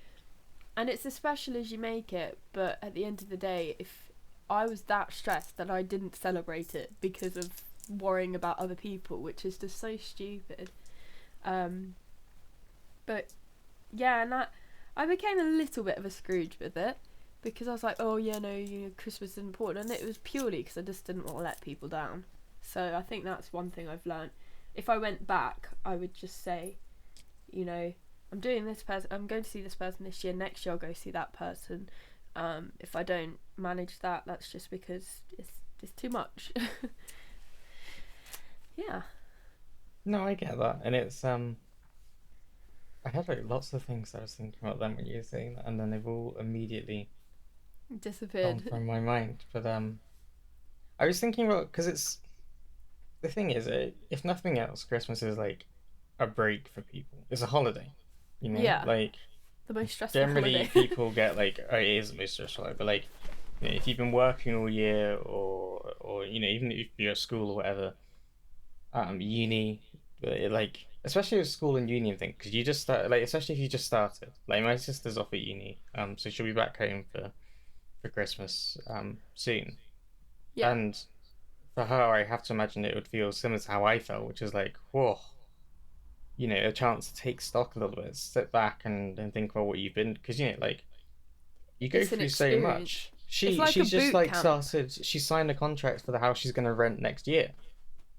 and it's as special as you make it, but at the end of the day, if I was that stressed that I didn't celebrate it because of worrying about other people, which is just so stupid. But yeah, and that, I became a little bit of a Scrooge with it, because I was like, oh yeah, no, Christmas is important, and it was purely because I just didn't want to let people down. So I think that's one thing I've learned. If I went back, I would just say, I'm doing this person, I'm going to see this person this year, next year I'll go see that person. If I don't manage that, that's just because it's too much. Yeah. No, I get that, and it's I had like lots of things I was thinking about them when you were saying that, and then they've all immediately gone Disappeared. from my mind. But I was thinking about, because it's the thing is, if nothing else, Christmas is like a break for people. It's a holiday, Yeah, like the most stressful generally holiday. people get like, oh, it is the most stressful holiday, but like if you've been working all year, or even if you're at school or whatever, uni, like especially with school and uni and thing, because you just start, like, especially if you just started. Like, my sister's off at uni, so she'll be back home for Christmas soon, Yeah, and for her, I have to imagine it would feel similar to how I felt, which is like, whoa, a chance to take stock a little bit, sit back and think about what you've been, because like you go it's an through so experience. much. It's She like a she's just boot like camp. started. She signed a contract for the house she's gonna rent next year.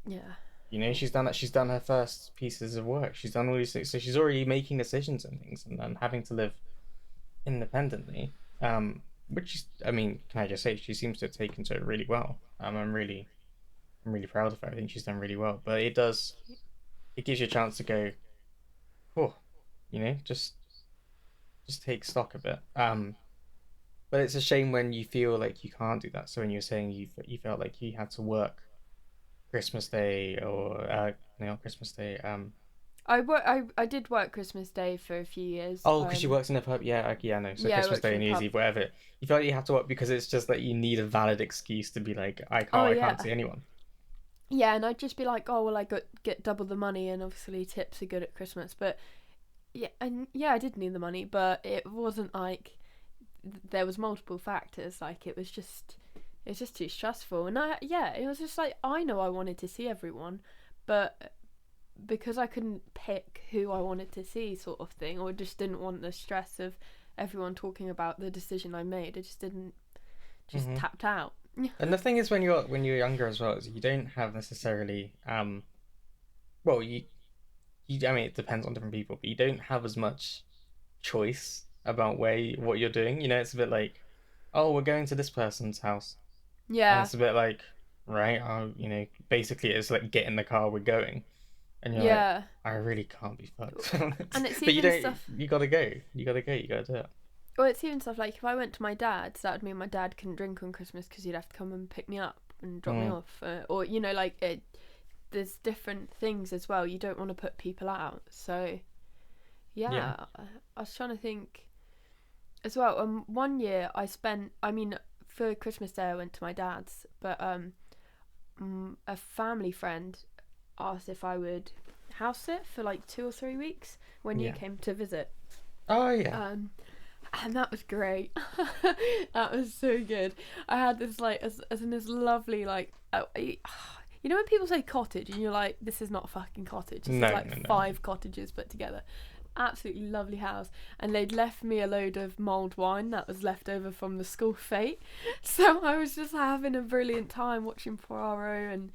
Yeah. You know, she's done that. She's done her first pieces of work. She's done all these things, so she's already making decisions and things, and then having to live independently. Which is, I mean, can I just say she seems to have taken to it really well. I'm really proud of her. I think she's done really well. But it gives you a chance to go, oh, you know, just take stock of it. But it's a shame when you feel like you can't do that. So when you're saying you felt like you had to work Christmas Day or Christmas Day. I did work Christmas Day for a few years. Oh, because she works in a pub. Yeah, yeah, no. So Yeah, I Christmas worked Day, in a New Year's pub. Eve, whatever. You feel like you have to work because it's just that you need a valid excuse to be like, Oh I can't yeah, see anyone. yeah, and I'd just be like, oh well, I got get double the money, and obviously tips are good at Christmas. But yeah, and yeah, I did need the money, but it wasn't like there was multiple factors. Like it's just too stressful, and it was just like I know I wanted to see everyone, but because I couldn't pick who I wanted to see, sort of thing, or just didn't want the stress of everyone talking about the decision I made. I just didn't, just Hmm. tapped out. And the thing is, when you're younger as well, is you don't have necessarily well, I mean, it depends on different people, but you don't have as much choice about what you're doing. You know, it's a bit like, oh, we're going to this person's house, and Yeah, it's a bit like, right, basically it's like get in the car, we're going. And you're like, yeah, I really can't be fucked. and it's But you even don't. stuff. You gotta go. You gotta go. You gotta do it. Well, it's even stuff like if I went to my dad's, that would mean my dad couldn't drink on Christmas because he'd have to come and pick me up and drop me Mm. off, or like there's different things as well. You don't want to put people out, so Yeah. yeah. I was trying to think as well. One year I spent. I mean, for Christmas Day I went to my dad's, but a family friend asked if I would house sit for like 2 or 3 weeks when you Yeah. came to visit. Oh yeah. Um, and that was great. That was so good. I had this like as in this lovely like you know when people say cottage and you're like, this is not a fucking cottage. This No, is no, like no. five cottages put together. Absolutely lovely house, and they'd left me a load of mulled wine that was left over from the school fete. So I was just having a brilliant time watching Poirot, and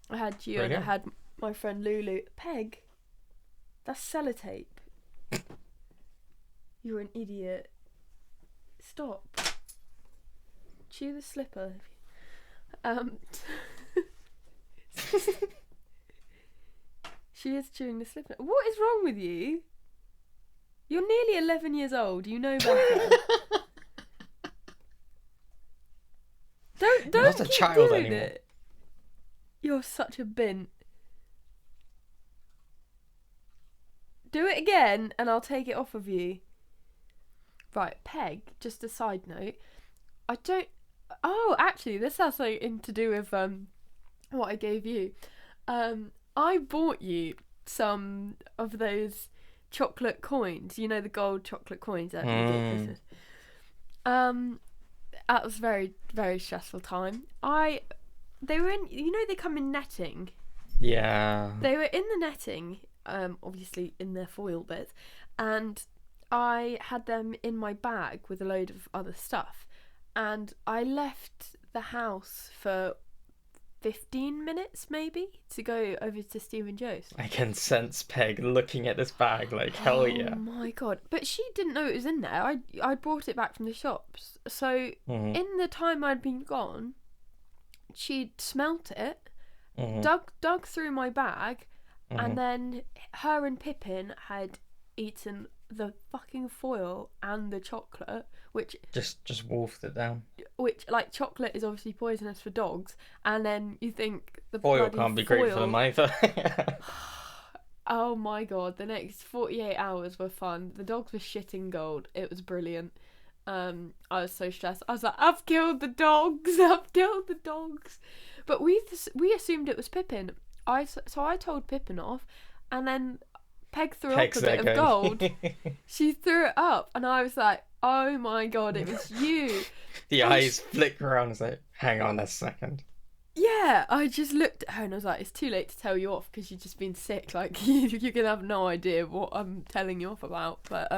I had you and I Brilliant. had my friend Lulu. Peg, that's sellotape. You're an idiot. Stop. Chew the slipper. Um, she is chewing the slipper. What is wrong with you? You're nearly 11 years old. You know better. Don't You're not a keep child doing anymore. it. You're such a bint. Do it again, and I'll take it off of you. Right, Peg. Just a side note. I don't. Oh, actually, this has something to do with what I gave you. I bought you some of those chocolate coins. You know, the gold chocolate coins that you get at Mm. Christmas. That was very, very stressful time. They were in. You know, they come in netting. Yeah. They were in the netting. Obviously in their foil bits, and I had them in my bag with a load of other stuff, and I left the house for 15 minutes maybe to go over to Stephen Joe's. I can sense Peg looking at this bag like hell Oh yeah. my god! But she didn't know it was in there. I brought it back from the shops. So Hmm. in the time I'd been gone, she'd smelt it, Hmm. dug through my bag, Hmm. and then her and Pippin had eaten the fucking foil and the chocolate, Just wolfed it down. which like chocolate is obviously poisonous for dogs, and then you think the Foil bloody can't be great for foil. them either. Oh my god, the next 48 hours were fun. The dogs were shitting gold. It was brilliant. I was so stressed. I was like, I've killed the dogs. I've killed the dogs. But we assumed it was Pippin. So I told Pippin off, and then Peg threw Peg's up a there bit of going. gold. She threw it up, and I was like, oh my god, it was you. The And eyes flick around. It's like, hang on a second. Yeah, I just looked at her and I was like, it's too late to tell you off because you've just been sick. Like, you can have no idea what I'm telling you off about. But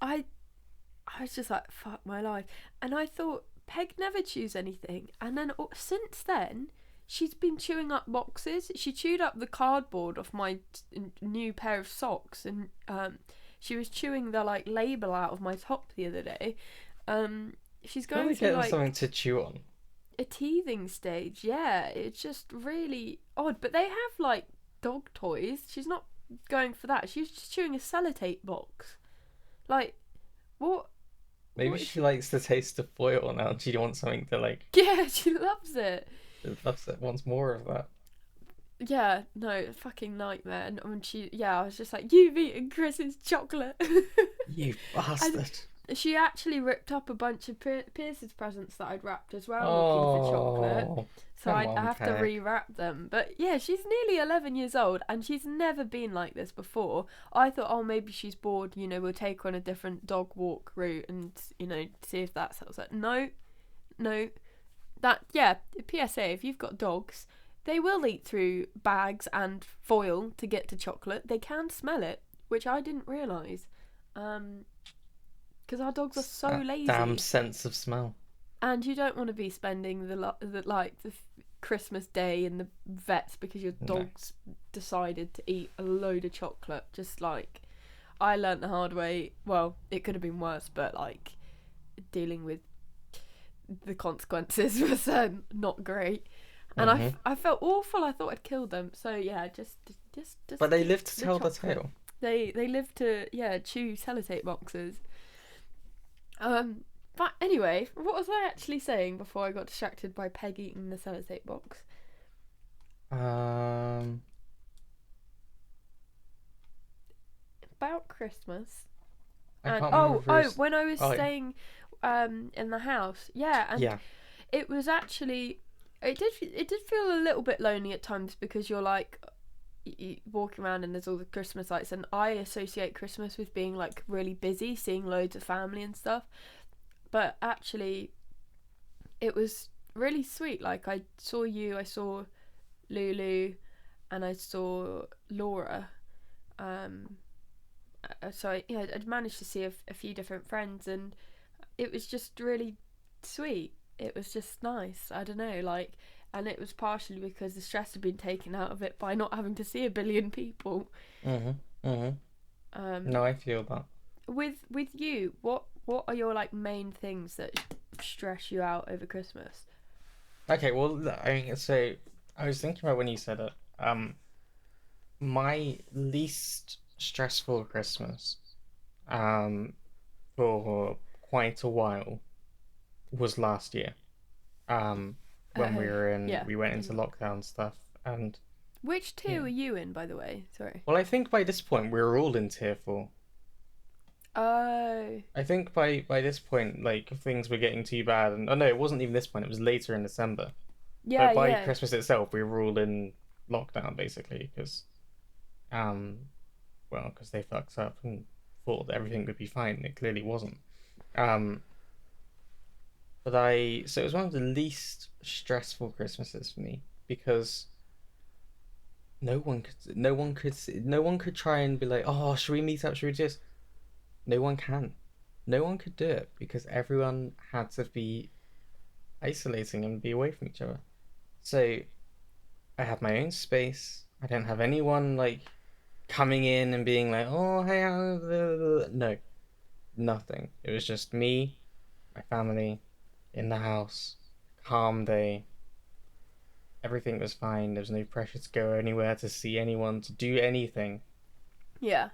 I was just like, fuck my life. And I thought, Peg never chews anything. And then since then, she's been chewing up boxes. She chewed up the cardboard off my new pair of socks, and she was chewing the like label out of my top the other day. She's going Really through getting like something to chew on. a teething stage. Yeah, it's just really odd. But they have like dog toys. She's not going for that. She was just chewing a sellotape box. Like, what? Maybe What is she she? likes the taste of foil now. And she wants something to like. Yeah, she loves it. That's it. Wants more of that. Yeah, no, fucking nightmare. And when I was just like, you've eaten Chris's chocolate. You And bastard. she actually ripped up a bunch of Pierce's presents that I'd wrapped as well, looking for chocolate. Oh, So come I on, have to Peck. rewrap them. But yeah, she's nearly 11 years old and she's never been like this before. I thought, oh, maybe she's bored. We'll take her on a different dog walk route and, see if that helps her. No, no. PSA, if you've got dogs, they will eat through bags and foil to get to chocolate. They can smell it, which I didn't realise. Because our dogs are It's so that damn lazy. sense of smell. And you don't want to be spending the Christmas day in the vets because your No. dog's decided to eat a load of chocolate. Just like I learnt the hard way. Well, it could have been worse, but like dealing with the consequences was not great. And Hmm. I felt awful. I thought I'd killed them. So yeah, just But they live to the tell the chocolate. tale. They live to chew sellotape boxes. But anyway, what was I actually saying before I got distracted by Peg eating the sellotape box? Um, About Christmas. I And can't remember if it was. when I was Oh, yeah. staying in the house. Yeah, and Yeah. it was actually it did feel a little bit lonely at times because you're like walking around and there's all the Christmas lights, and I associate Christmas with being like really busy, seeing loads of family and stuff. But actually, it was really sweet. Like I saw you, I saw Lulu, and I saw Laura. Um, I'd managed to see a few different friends, and it was just really sweet. It was just nice. I don't know, like, and it was partially because the stress had been taken out of it by not having to see a billion people. Mhm. Mhm. Um, No, I feel that. with you, what are your like main things that stress you out over Christmas? Okay, well, I mean, so I was thinking about when you said it. My least stressful Christmas, um, for quite a while was last year. Um, when Yeah. we went into lockdown stuff, and Which yeah. two are you in, by the way? Sorry. Well, I think by this point we were all in tier four. Oh. I think by this point, like things were getting too bad, and oh no, it wasn't even this point. It was later in December. Yeah, But by yeah. Christmas itself, we were all in lockdown basically because um, well, because they fucked up and thought that everything would be fine. And it clearly wasn't. Um, so it was one of the least stressful Christmases for me because no one could try and be like, oh, should we meet up? Should we just? No one can. No one could do it because everyone had to be isolating and be away from each other. So I had my own space. I didn't have anyone like coming in and being like, "Oh, hey," no, nothing. It was just me, my family, in the house, calm day. Everything was fine. There was no pressure to go anywhere, to see anyone, to do anything. Yeah.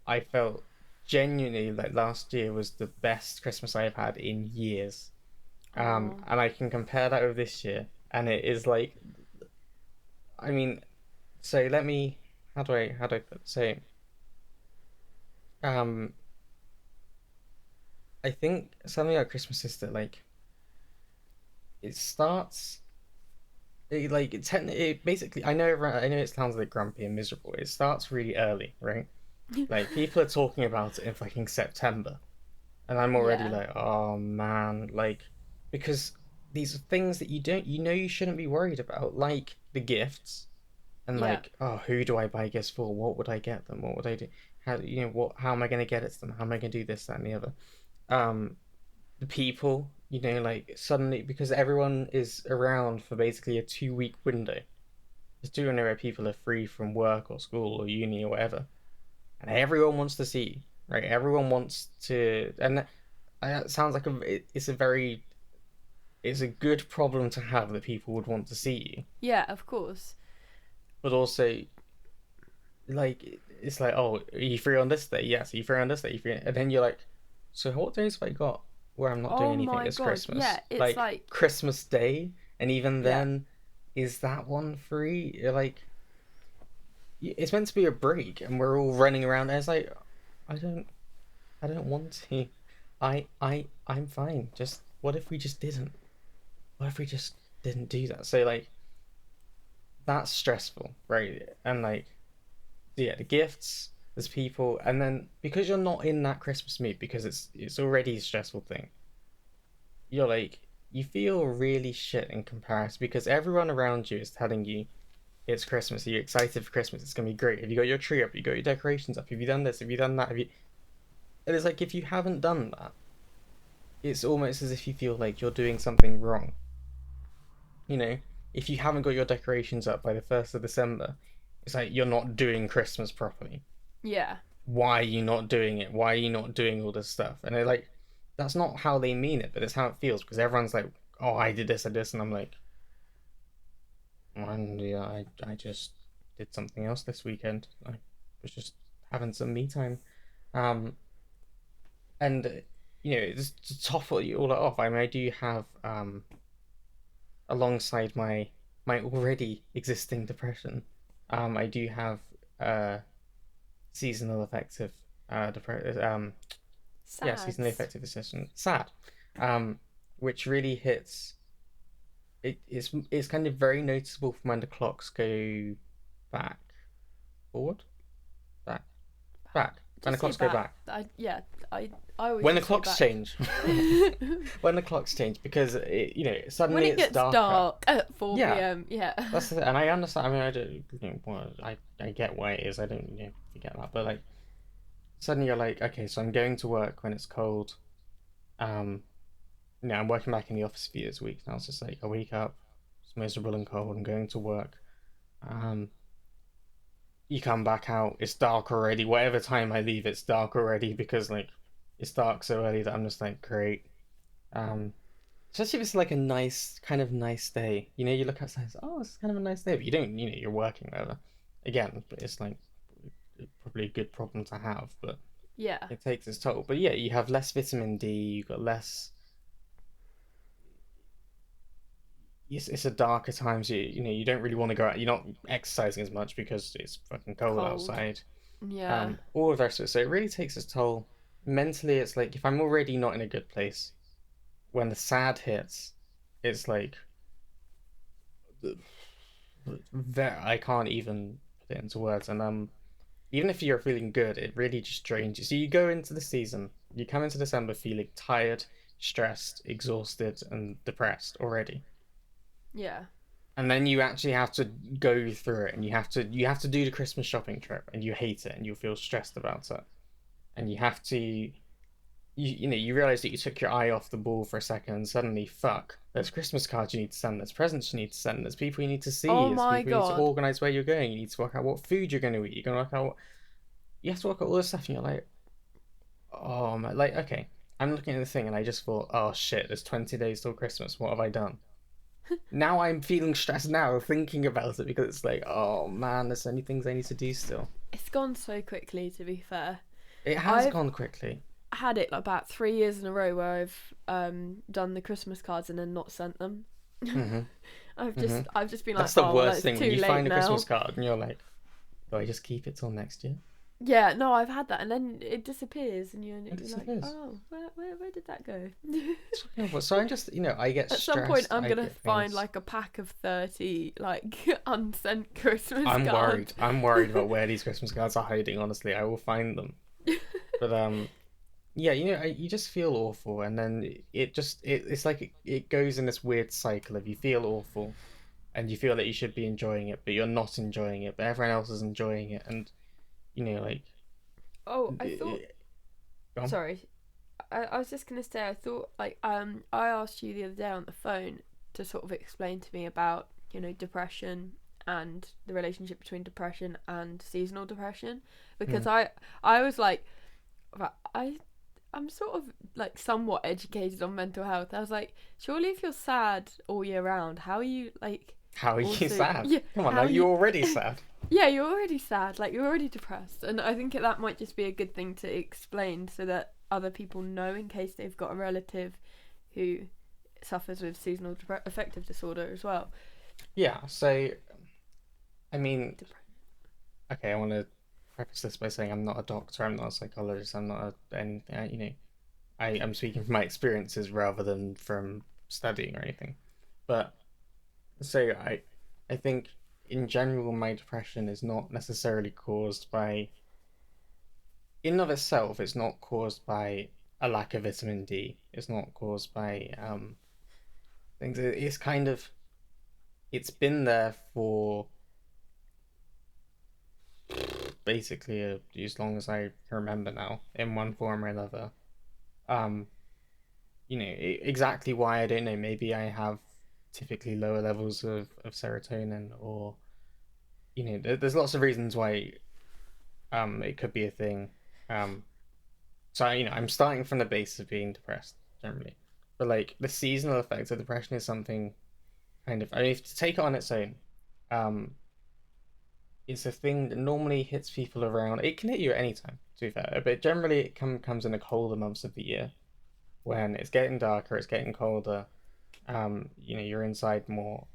I felt genuinely like last year was the best Christmas I've had in years. Oh. And I can compare that with this year, and it is like, I mean, so let me, how do I put it? So, um, I think something about Christmas is that like it starts it basically I know it sounds like grumpy and miserable. It starts really early, right? Like people are talking about it in fucking September, and I'm already Yeah. like, oh man, like because these are things that you know you shouldn't be worried about, like the gifts and Yeah. like, oh, who do I buy gifts for? What would I get them? What would I do? How you know what? How am I going to get it to them? How am I going to do this, that, and the other? Um, the people. like suddenly because everyone is around for basically a 2 week window. It's 2 window where people are free from work or school or uni or whatever, and everyone wants to see you, right? Everyone wants to, and it sounds like it's a good problem to have that people would want to see you, Yeah, of course. but also like it's like, oh, are you free on this day? Yes. Are you free on this day? Are you free? And then you're like, so what days have I got where I'm not doing Oh anything? my It's god. Christmas, Yeah, it's like like Christmas Day, and even yeah. then, is that one free? You're like, it's meant to be a break, and we're all running around. And it's like, I don't, I don't want to. I'm fine. Just what if we just didn't? What if we just didn't do that? So like, that's stressful, right? And like, yeah, the gifts, there's people, and then because you're not in that Christmas mood because it's already a stressful thing, you're like you feel really shit in comparison because everyone around you is telling you it's Christmas. Are you excited for Christmas? It's gonna be great. Have you got your tree up? Have you got your decorations up? Have you done this? Have you done that? Have you? And it's like if you haven't done that, it's almost as if you feel like you're doing something wrong. You know, if you haven't got your decorations up by the 1st of December, it's like you're not doing Christmas properly. Yeah. Why are you not doing it? Why are you not doing all this stuff? And they're like, that's not how they mean it, but it's how it feels because everyone's like, oh, I did this, I did this, and I'm like, and yeah, I just did something else this weekend. I was just having some me time. Um, and just to top it all off, I mean, I do have alongside my already existing depression, I do have uh seasonal affective depression. Yeah, seasonally Sads. affective recession. Sad. Um, which really hits. It's kind of very noticeable from when the clocks go back, forward, back, back. When the Just say clocks go back. back. I always When the just say clocks back. change. When the clocks change, because When suddenly it it's gets darker. dark at 4 Yeah, p.m. Yeah. and I understand. I mean, I don't. Well, I get why it is. I don't forget that, but like suddenly you're like, okay, so I'm going to work when it's cold. Um, I'm working back in the office a few days a week now. It's just like I wake up, it's miserable and cold. I'm going to work. Um, you come back out, it's dark already. Whatever time I leave, it's dark already because like it's dark so early that I'm just like great. Um, Especially if it's like a nice day. You look outside, it's, oh, it's kind of a nice day, but you don't, you're working whatever. Again, but it's like probably a good problem to have, but Yeah. it takes its toll. But yeah, you have less vitamin D. You've got less. It's a darker time, so you don't really want to go out. You're not exercising as much because it's fucking cold Cold. outside. Yeah. All of the rest of it. So it really takes its toll. Mentally, it's like if I'm already not in a good place, when the sad hits, it's like I can't even put it into words. And even if you're feeling good, it really just drains you. So you go into the season, you come into December feeling tired, stressed, exhausted, and depressed already. Yeah. And then you actually have to go through it, and you have to do the Christmas shopping trip, and you hate it, and you feel stressed about it, and you have to you realize that you took your eye off the ball for a second, and suddenly, fuck, there's Christmas cards you need to send, there's presents you need to send, there's people you need to see, Oh there's my people you need to god. organize where you're going, you need to work out what food you're going to eat, you're going to work out you have to work out all this stuff, and you're like, oh my, like okay, I'm looking at the thing, and I just thought, oh shit, there's 20 days till Christmas, what have I done? Now I'm feeling stressed now thinking about it because it's like, oh man, there's so many things I need to do still. It's gone so quickly, to be fair. It has I've gone quickly. had it like about 3 years in a row where I've done the Christmas cards and then not sent them. Hmm. I've Hmm. just been like, That's the oh well, worst it's thing when too you late find a now. Christmas card and you're like, do I just keep it till next year? Yeah, no, I've had that, and then it disappears, and you're It like, disappears. oh, where did that go? It's fucking awful. So I'm just, I get At some point, stressed. I'm I gonna get find things. like a pack of 30 like unsent Christmas I'm worried. cards. I'm worried about where these Christmas cards are hiding. Honestly, I will find them. But yeah, you just feel awful, and then it's like it goes in this weird cycle of you feel awful, and you feel that you should be enjoying it, but you're not enjoying it, but everyone else is enjoying it, and like Oh, I thought. it, go on. Sorry, I was just gonna say, I thought like I asked you the other day on the phone to sort of explain to me about depression and the relationship between depression and seasonal depression, because Mm. I was like, I I'm sort of like somewhat educated on mental health. I was like, surely if you're sad all year round, how are you like How are you also sad? yeah Come on, how now are you you're already sad. yeah, you're already sad, like you're already depressed, and I think that might just be a good thing to explain so that other people know in case they've got a relative who suffers with seasonal affective disorder as well. Yeah, so I mean, Dep- okay, I want to preface this by saying I'm not a doctor, I'm not a psychologist, I'm not anything. I'm speaking from my experiences rather than from studying or anything. But so I think in general, my depression is not necessarily caused by, in and of itself, it's not caused by a lack of vitamin D. It's not caused by things. It's kind of it's been there for basically as long as I can remember now, in one form or another. Um, exactly why I don't know. Maybe I have typically lower levels of serotonin, or there's lots of reasons why it could be a thing. Um, so I'm starting from the base of being depressed generally, but like the seasonal effects of depression is something kind of I mean, if to take it on its own. Um, it's a thing that normally hits people around. It can hit you at any time, to be fair, but generally it comes in the colder months of the year when it's getting darker, it's getting colder. You're inside more.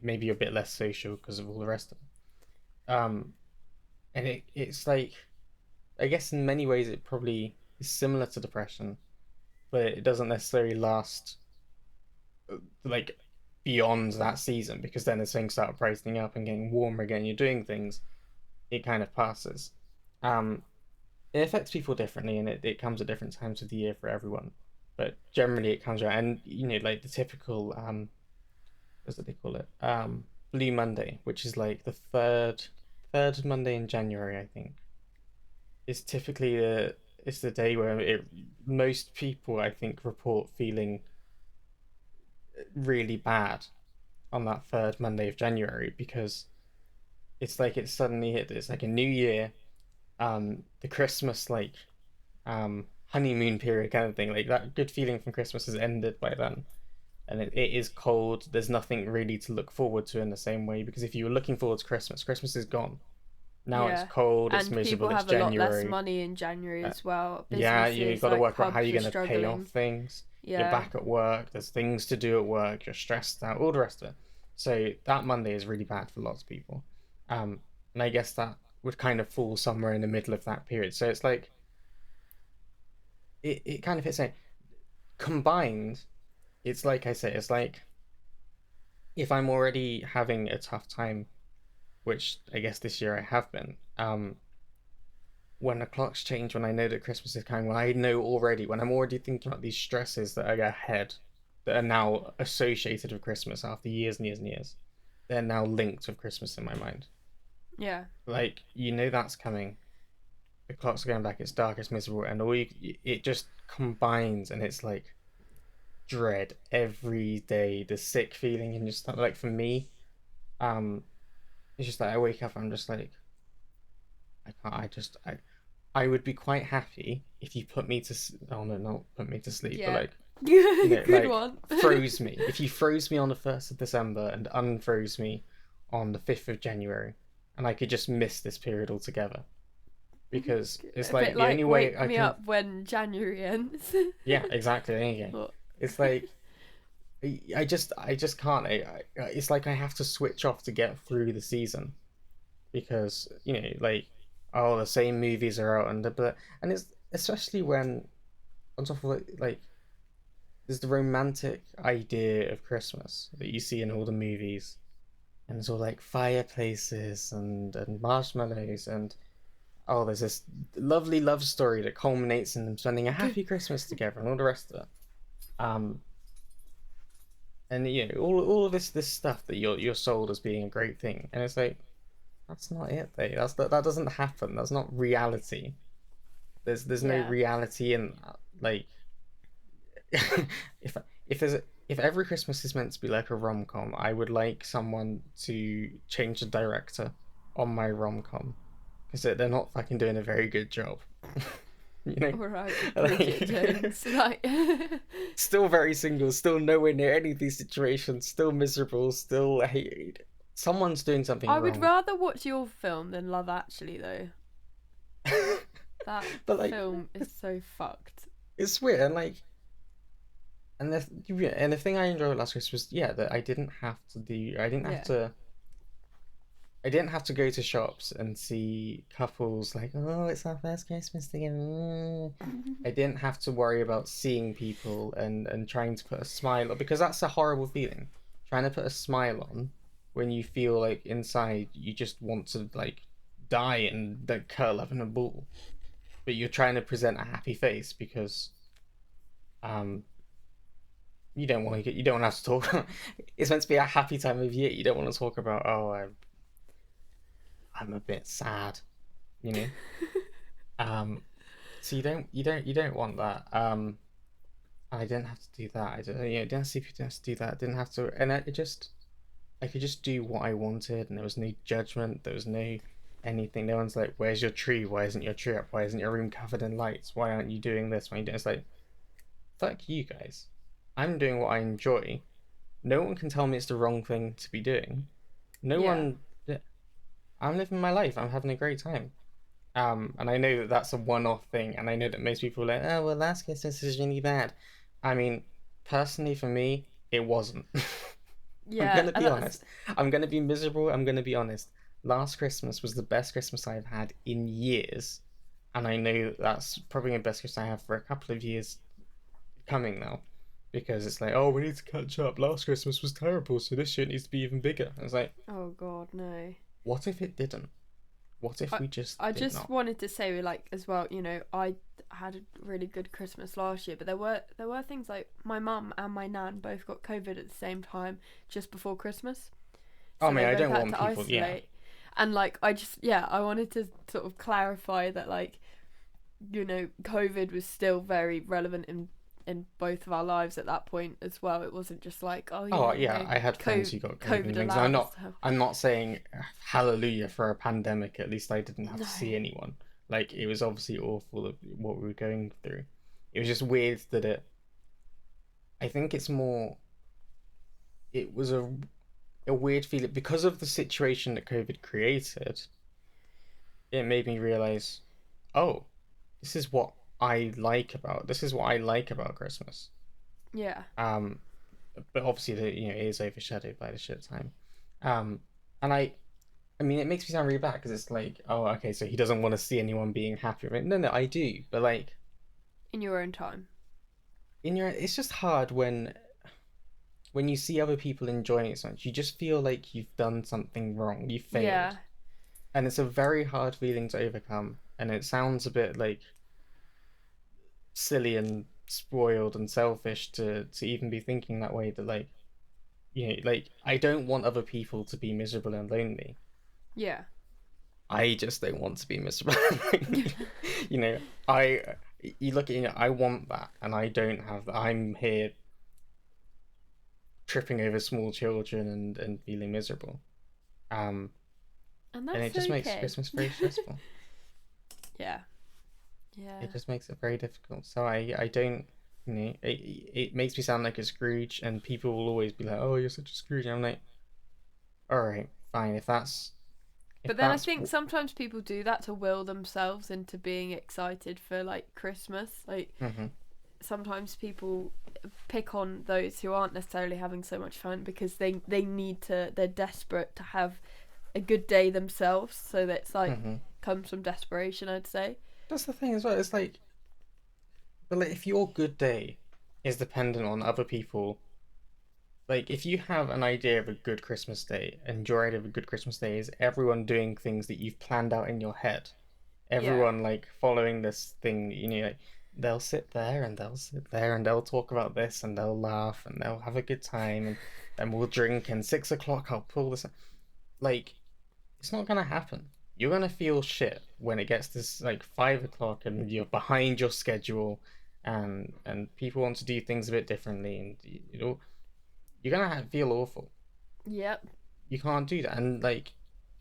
Maybe you're a bit less social because of all the rest of it. And it's like I guess in many ways it probably is similar to depression, but it doesn't necessarily last like beyond that season because then as things start brightening up and getting warmer again, you're doing things, it kind of passes. Um, it affects people differently and it comes at different times of the year for everyone. But generally it comes around and like the typical what's it they call it? Blue Monday, which is like the third Monday in January, I think. Is typically it's the day where most people I think report feeling really bad on that third Monday of January because it's like it's suddenly hit. It's like a new year. The Christmas honeymoon period kind of thing. Like that good feeling from Christmas has ended by then, and it is cold. There's nothing really to look forward to in the same way because if you were looking forward to Christmas, Christmas is gone. Now it's yeah, cold. It's and people miserable. It's have a lot less January. money in January as well. Yeah, you've Businesses got to like work out how pubs you're are going to pay off struggling. things. You're Yeah, back at work. There's things to do at work. You're stressed out. All the rest of it. So that Monday is really bad for lots of people. Um, and I guess that would kind of fall somewhere in the middle of that period. So it's like it kind of hits a combined. It's like I say. It's like if I'm already having a tough time, which I guess this year I have been. When the clocks change, when I know that Christmas is coming, when I know already, when I'm already thinking about these stresses that are ahead, that are now associated with Christmas after years and years and years, they're now linked with Christmas in my mind. yeah, Like, that's coming. The clocks are going back, it's dark, it's miserable, and it just combines, and it's like dread every day, the sick feeling, and just like for me, um, it's just like I wake up, I'm just like, I can't, I would be quite happy if you put me to oh no, not put me to sleep, but yeah. like Good like one. froze me. If you froze me on the 1st of December and unfroze me on the 5th of January, and I could just miss this period altogether because it's A bit like the only like way wake I me can. up when January ends. Yeah, exactly. There you go. What? It's like I just can't. It's like I have to switch off to get through the season because like oh the same movies are out and it's especially when on top of it, like there's the romantic idea of Christmas that you see in all the movies, and it's all like fireplaces and marshmallows and oh, there's this lovely love story that culminates in them spending a happy Christmas together and all the rest of it. Um, and all of this stuff that you're sold as being a great thing, and it's like that's not it. Though. That doesn't happen. That's not reality. There's no Yeah. reality in that. Like, if if there's a, if every Christmas is meant to be like a rom-com, I would like someone to change the director on my rom-com because they're not fucking doing a very good job. You know, All right, Bridget like Jones. Like, still very single, still nowhere near any of these situations, still miserable, still hate. Someone's doing something I would wrong. rather watch your film than Love Actually, though. That But like, film is so fucked. it's weird and like, and the thing I enjoyed last Christmas was yeah that Yeah. I didn't have to go to shops and see couples like, oh, it's our first Christmas together. I didn't have to worry about seeing people and trying to put a smile on because that's a horrible feeling. Trying to put a smile on when you feel like inside you just want to like die and like curl up in a ball, but you're trying to present a happy face because um you don't want to have to talk. It's meant to be a happy time of year. You don't want to talk about oh I'm a bit sad, you know. Um, so you don't want that. I didn't have to do that. I didn't, you know, didn't see if you didn't have to do that. I didn't have to, and I could just do what I wanted, and there was no judgment. There was no anything. No one's like, "Where's your tree? Why isn't your tree up? Why isn't your room covered in lights? Why aren't you doing this? Why are you doing?" It's like, fuck you guys. I'm doing what I enjoy. No one can tell me it's the wrong thing to be doing. No Yeah. one. Yeah, I'm living my life. I'm having a great time. And I know that that's a one-off thing, and I know that most people are like, oh, well, last Christmas is really bad. I mean, personally, for me, it wasn't. I'm Yeah, gonna and be that's honest. I'm gonna be miserable. I'm gonna be honest. Last Christmas was the best Christmas I've had in years, and I know that's probably the best Christmas I have for a couple of years coming now, because it's like, oh, we need to catch up. Last Christmas was terrible, so this year needs to be even bigger. And it's like, oh god, no. what if it didn't? What if I we just I did just not? wanted to say like as well, I had a really good Christmas last year, but there were things like my mum and my nan both got COVID at the same time just before Christmas. Oh So man, they I both don't had want to people. Yeah. isolate. And like I just yeah, I wanted to sort of clarify that like COVID was still very relevant in both of our lives at that point as well. It wasn't just like, oh Oh yeah, yeah, I had friends COVID, who got COVID and COVID things. allowed us to have I'm not saying hallelujah for a pandemic. At least I didn't have no. to see anyone. Like it was obviously awful what we were going through. It was just weird that I think it's more. It was a weird feeling because of the situation that COVID created. It made me realize, oh, this is what I like about Christmas. Yeah. Um, but obviously it is overshadowed by the shit time. Um, and I mean it makes me sound really bad because it's like oh okay so he doesn't want to see anyone being happy. I mean, no I do, but like In your own time. in your it's just hard when you see other people enjoying it so much. You just feel like you've done something wrong, you failed, Yeah. and it's a very hard feeling to overcome. And it sounds a bit like silly and spoiled and selfish to even be thinking that way. That like like I don't want other people to be miserable and lonely. Yeah. I just don't want to be miserable. you know, I you look at I want that, and I don't have that. I'm here tripping over small children and feeling miserable. Um, And and it that's just makes okay. Christmas very stressful. Yeah. Yeah. It just makes it very difficult. So I don't. It makes me sound like a Scrooge, and people will always be like, "Oh, you're such a Scrooge." And I'm like, all right, fine. But If then I that's think sometimes people do that to will themselves into being excited for like Christmas. Like mm-hmm, sometimes people pick on those who aren't necessarily having so much fun because they need to they're desperate to have a good day themselves. So that's like mm-hmm. comes from desperation, I'd say. That's the thing as well. It's like, but like, if your good day is dependent on other people, like if you have an idea of a good Christmas day, and your idea of a good Christmas day is everyone doing things that you've planned out in your head, Yeah. everyone like following this thing, like they'll sit there and they'll sit there and they'll talk about this and they'll laugh and they'll have a good time and then we'll drink and 6 o'clock I'll pull this. Like, it's not gonna happen. You're gonna feel shit when it gets to like 5 o'clock and you're behind your schedule and people want to do things a bit differently, and you're gonna feel awful. Yep. You can't do that, and like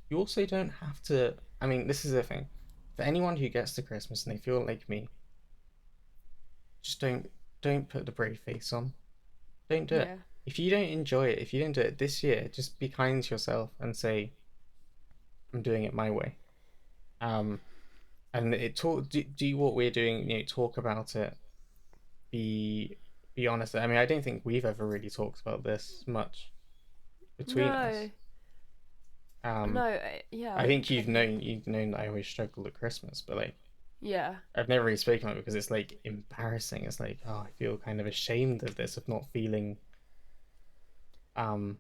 you also don't have to. I mean, this is the thing. For anyone who gets to Christmas and they feel like me, just don't put the brave face on. Don't do it. Yeah. If you don't enjoy it, if you don't do it this year, just be kind to yourself and say, "I'm doing it my way." Um, and do what we're doing. Talk about it. Be be honest. I mean, I don't think we've ever really talked about this much between us. No. No. Um, Yeah. I think Totally. you've known that I always struggle at Christmas, but like Yeah. I've never really spoken about it because it's like embarrassing. It's like, oh, I feel kind of ashamed of this, of not feeling um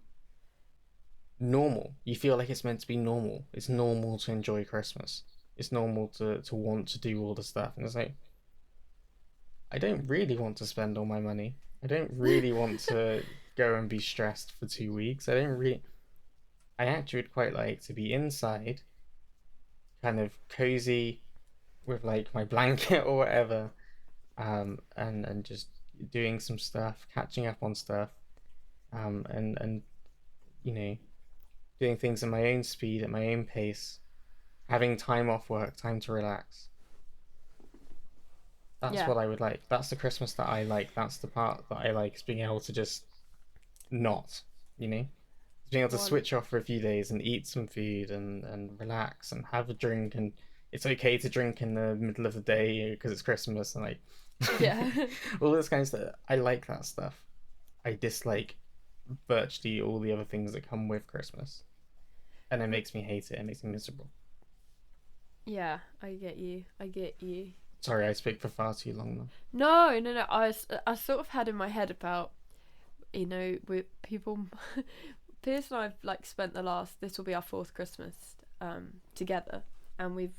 normal. You feel like it's meant to be normal. It's normal to enjoy Christmas. It's normal to want to do all the stuff. And it's like, I don't really want to spend all my money. I don't really want to go and be stressed for 2 weeks. I actually would quite like to be inside, kind of cozy with like my blanket or whatever, and just doing some stuff, catching up on stuff, and you know, doing things at my own speed, at my own pace, having time off work, time to relax. That's Yeah. what I would like. That's the Christmas that I like. That's the part that I like, is being able to just not, you know, being able to One. switch off for a few days and eat some food and relax and have a drink. And it's okay to drink in the middle of the day because it's Christmas and like Yeah. all this kind of stuff. I like that stuff. I dislike virtually all the other things that come with Christmas, and it makes me hate it. It makes me miserable. Yeah. I get you. I get you. Sorry, I spoke for far too long now. No. No. No. I sort of had in my head about with people. Pierce and I've like spent the last. This will be our fourth Christmas together, and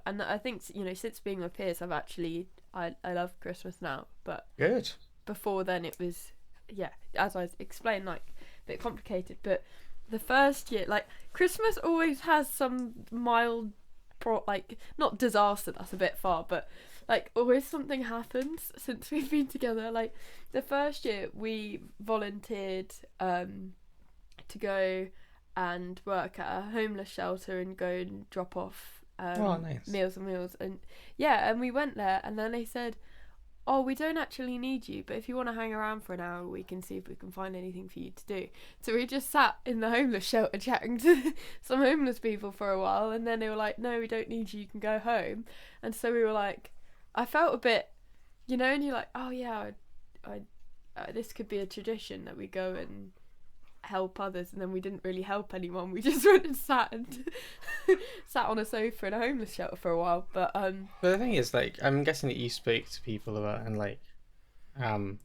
and I think since being with Pierce, I love Christmas now, but Good. before then it was, yeah, as I explained, like a bit complicated. But the first year, like, Christmas always has some mild like, not disaster, that's a bit far, but like always something happens since we've been together. Like, the first year we volunteered to go and work at a homeless shelter and go and drop off Oh, nice. meals and meals. And yeah, and we went there, and then they said, oh, we don't actually need you, but if you want to hang around for an hour, we can see if we can find anything for you to do. So we just sat in the homeless shelter chatting to some homeless people for a while, and then they were like, no, we don't need you, you can go home. And so we were like, I felt a bit, and you're like, oh yeah, this could be a tradition that we go and help others, and then we didn't really help anyone. We just went and sat on a sofa in a homeless shelter for a while. But But the thing is, like, I'm guessing that you spoke to people about and like, um,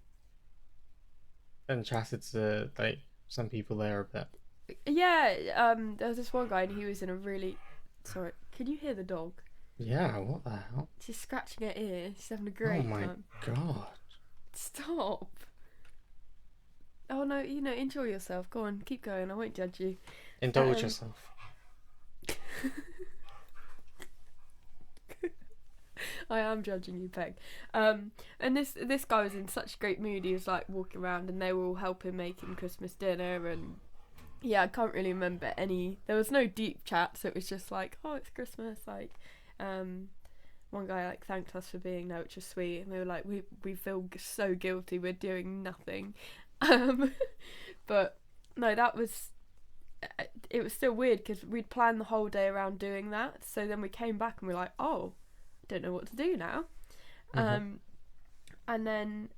and chatted to like some people there a bit. yeah, there was this one guy, and he was in a really, sorry, can you hear the dog? Yeah, what the hell? She's scratching her ear. She's having a Oh great my time. god. Stop. Oh no, enjoy yourself. Go on, keep going. I won't judge you. Indulge Um, yourself. I am judging you, Peg. And this guy was in such a great mood. He was like walking around, and they were all helping making Christmas dinner. And yeah, I can't really remember any. There was no deep chat, so it was just like, oh, it's Christmas. Like, one guy like thanked us for being there, which was sweet. And we were like, we feel so guilty. We're doing nothing. Um, but no, that was. It was still weird because we'd planned the whole day around doing that. So then we came back and we were like, oh, don't know what to do now. Mm-hmm. And then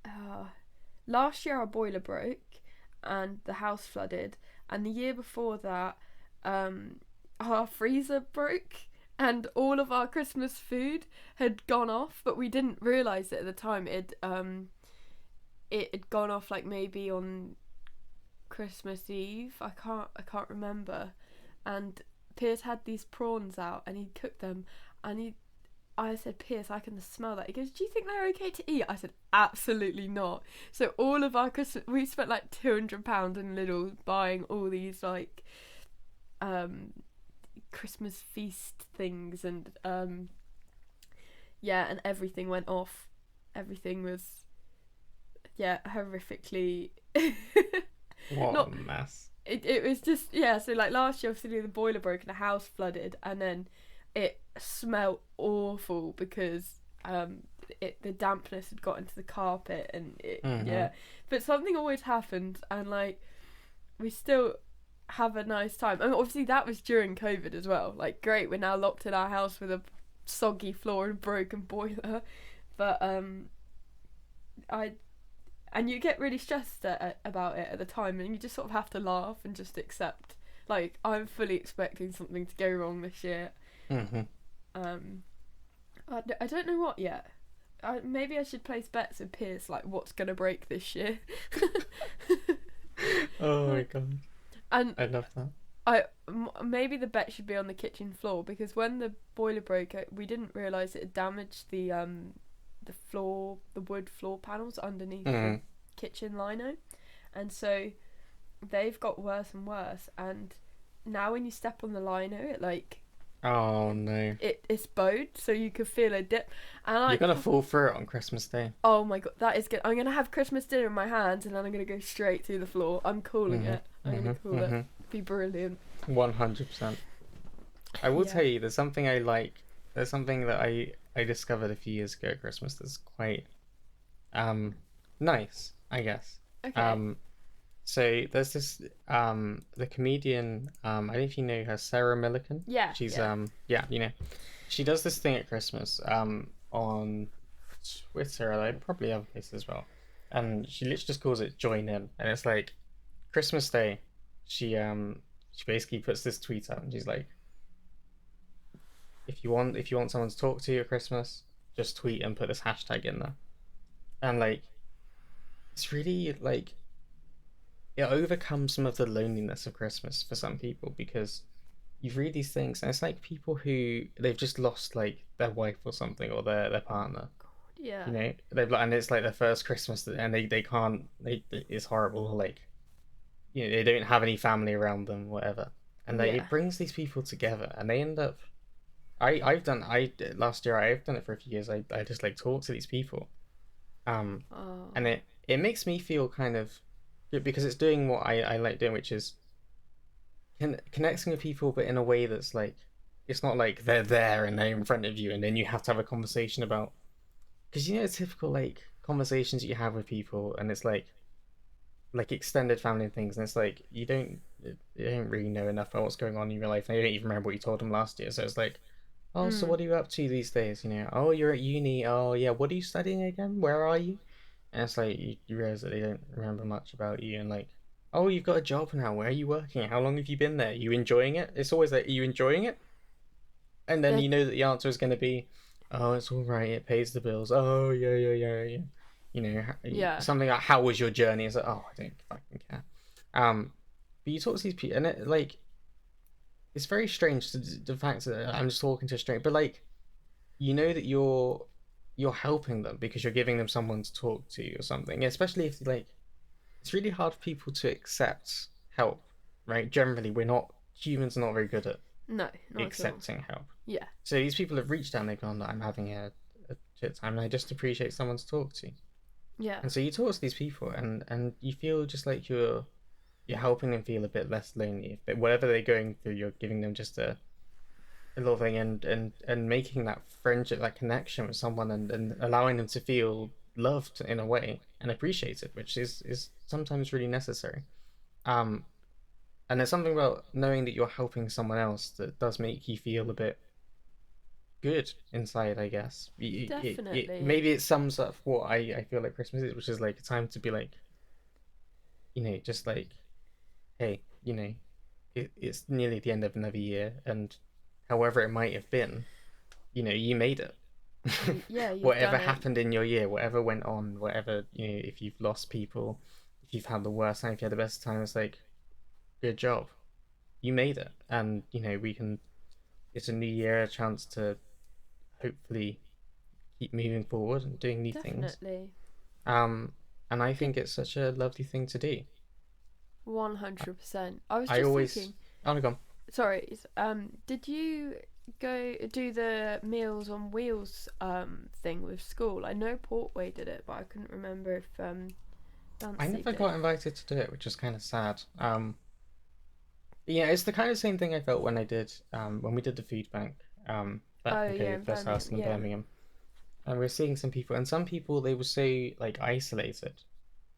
last year our boiler broke and the house flooded, and the year before that our freezer broke and all of our Christmas food had gone off, but we didn't realise it at the time. It had gone off like maybe on Christmas Eve. I can't remember. And Piers had these prawns out and he cooked them, and I said, Pierce, I can smell that. He goes, do you think they're okay to eat? I said, absolutely not. So all of our Christmas, we spent like £200 in Lidl buying all these like Christmas feast things, and yeah, and everything went off. everything was, yeah, horrifically. What a Not. mess. It was just, yeah. So like last year, obviously the boiler broke and the house flooded, and then it smelled awful because the dampness had got into the carpet, and Mm-hmm. yeah. But something always happens, and like we still have a nice time. I mean, obviously that was during COVID as well. Like, great, we're now locked in our house with a soggy floor and a broken boiler. But I and you get really stressed about it at the time, and you just sort of have to laugh and just accept. Like, I'm fully expecting something to go wrong this year. Mm-hmm. Um, I don't know what yet. Maybe I should place bets with Pierce, like what's gonna break this year. Oh my god. And I love that. maybe the bet should be on the kitchen floor, because when the boiler broke, we didn't realize it had damaged the floor, the wood floor panels underneath the Mm. kitchen lino, and so they've got worse and worse. And now when you step on the lino, it like Oh no. it's bowed, so you could feel a dip. And You're I, gonna fall through it on Christmas Day. oh my god, that is good. I'm gonna have Christmas dinner in my hands, and then I'm gonna go straight through the floor. I'm calling Mm-hmm. it. I'm gonna Mm-hmm. call it. Mm-hmm. Be brilliant. 100%. I will Yeah. tell you, there's something I like. There's something that I discovered a few years ago at Christmas that's quite um nice, I guess. Okay. Um, so there's this the comedian I don't know if you know her, Sarah Millican. Yeah. She's Yeah. yeah, you know, she does this thing at Christmas on Twitter and probably other places as well, and she literally just calls it join in, and it's like Christmas Day. She basically puts this tweet out and she's like, if you want someone to talk to you at Christmas, just tweet and put this hashtag in there, and like it's really like it overcomes some of the loneliness of Christmas for some people because you read these things and it's like people who they've just lost like their wife or something or their partner, Yeah. you know, they've and it's like their first Christmas and they can't it's horrible, like, you know, they don't have any family around them, whatever, and they, Yeah. it brings these people together and they end up. I last year I've done it for a few years. I just like talk to these people, um, and Oh. it makes me feel kind of good because it's doing what I like doing, which is connecting with people, but in a way that's like it's not like they're there and they're in front of you, and then you have to have a conversation about because you know it's typical like conversations that you have with people, and it's like extended family and things, and it's like you don't really know enough about what's going on in your life, and you don't even remember what you told them last year. So it's like, oh, so Mm. what are you up to these days? You know, oh, you're at uni. Oh, yeah, what are you studying again? Where are you? And it's like you realize that they don't remember much about you, and like, oh, you've got a job now. Where are you working? How long have you been there? Are you enjoying it? It's always like, are you enjoying it? And then That. you know that the answer is going to be, oh, it's all right. It pays the bills. Oh, yeah, yeah, yeah, yeah. You know, Yeah. something like, how was your journey? It's like, oh, I don't fucking care. Um, but you talk to these people, and it like it's very strange the fact that I'm just talking to a stranger, but like you know that you're helping them because you're giving them someone to talk to or something. Especially if like it's really hard for people to accept help, right? Generally, we're not humans are not very good at No, not at all. accepting help. Yeah. So these people have reached out and they've gone, I'm having a shit time and I just appreciate someone to talk to. Yeah. And so you talk to these people and you feel just like you're helping them feel a bit less lonely. If whatever they're going through, you're giving them just a little thing and making that friendship, that connection with someone and allowing them to feel loved in a way and appreciated, which is sometimes really necessary. Um, and there's something about knowing that you're helping someone else that does make you feel a bit good inside, I guess. Definitely. Maybe it sums up what I feel like Christmas is, which is like a time to be like, you know, just like, hey, you know, it's nearly the end of another year, and however it might have been, you know, you made it. Yeah, you've Whatever done it. happened in your year, whatever went on, whatever, you know, if you've lost people, if you've had the worst time, if you had the best time, it's like, good job. You made it. And, you know, we can, it's a new year, a chance to hopefully keep moving forward and doing new things. Definitely. Um, and I Did think it's such a lovely thing to do. 100%. I was I just always, thinking. oh my god, Sorry. Did you go do the Meals on Wheels thing with school? I know Portway did it, but I couldn't remember if I Dancy never did. got invited to do it, which is kind of sad. Yeah, it's the kind of same thing I felt when I did when we did the food bank back Oh when yeah, COVID in first Birmingham. started in Yeah. Birmingham, and we are seeing some people, and some people they were so like isolated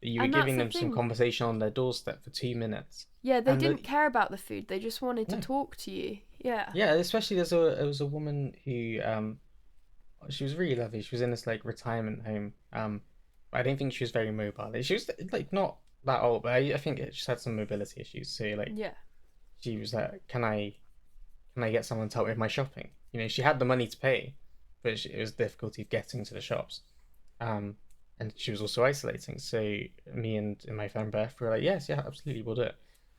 that you were And that's giving the them some thing. conversation on their doorstep for 2 minutes, Yeah, they and didn't care about the food. They just wanted to no, talk to you. Yeah. yeah, especially there was a woman who she was really lovely. She was in this like retirement home. I don't think she was very mobile. She was like not that old, but I think she had some mobility issues. So like Yeah. she was like, can I get someone to help me with my shopping? You know, she had the money to pay, but it was difficulty of getting to the shops. Um, and she was also isolating. So me and my friend Beth were like, yes, yeah, absolutely, we'll do it.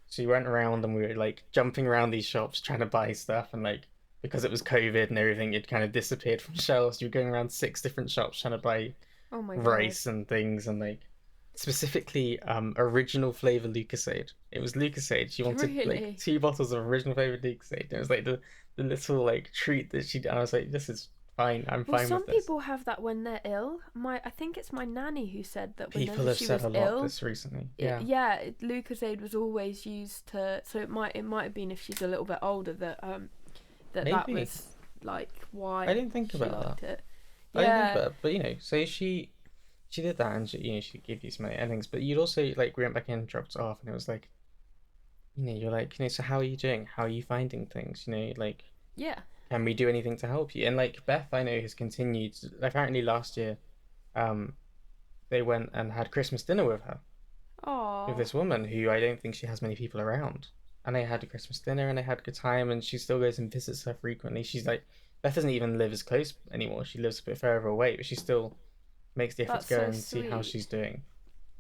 So we went around and we were like jumping around these shops trying to buy stuff, and like because it was COVID and everything, it kind of disappeared from shelves. You were going around 6 different shops trying to buy Oh my god. rice and things, and like specifically original flavor Lucasade. It was Lucasade. She wanted like Really? 2 bottles of original flavor Lucasade. It was like the little like treat that she. I was like, this is fine. I'm Well, fine with some this. people have that when they're ill. I think it's my nanny who said that People whenever have she said was a lot ill, this recently. Yeah, yeah, Lucozade was always used to. So it might have been if she's a little bit older that that maybe. was like I why didn't think she about that. liked it. I didn't think Yeah, about it, but you know, so she did that, and she gave you some endings. But you'd also like we went back in, and dropped it off, and it was like you're like so how are you doing? How are you finding things? Like yeah. can we do anything to help you? And like Beth, I know has continued. Apparently last year, um, they went and had Christmas dinner with her with Oh, this woman who I don't think she has many people around. And they had a Christmas dinner and they had a good time. And she still goes and visits her frequently. She's like Beth doesn't even live as close anymore. She lives a bit further away, but she still makes the effort to that's go so and see how sweet. she's doing.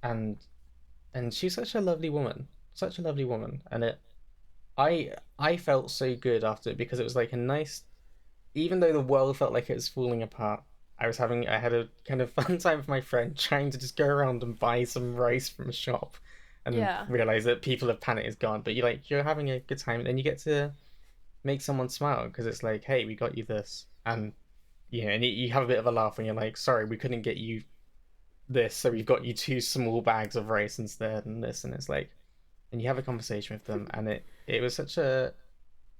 And she's such a lovely woman, such a lovely woman. And I felt so good after it because it was like a nice, even though the world felt like it was falling apart, I had a kind of fun time with my friend trying to just go around and buy some rice from a shop and Yeah, realize that people have panic is gone. But you're having a good time and then you get to make someone smile because it's like, hey, we got you this. And and you have a bit of a laugh when you're like, sorry, we couldn't get you this, so we've got you 2 small bags of rice instead and this and it's like and you have a conversation with them and it was such a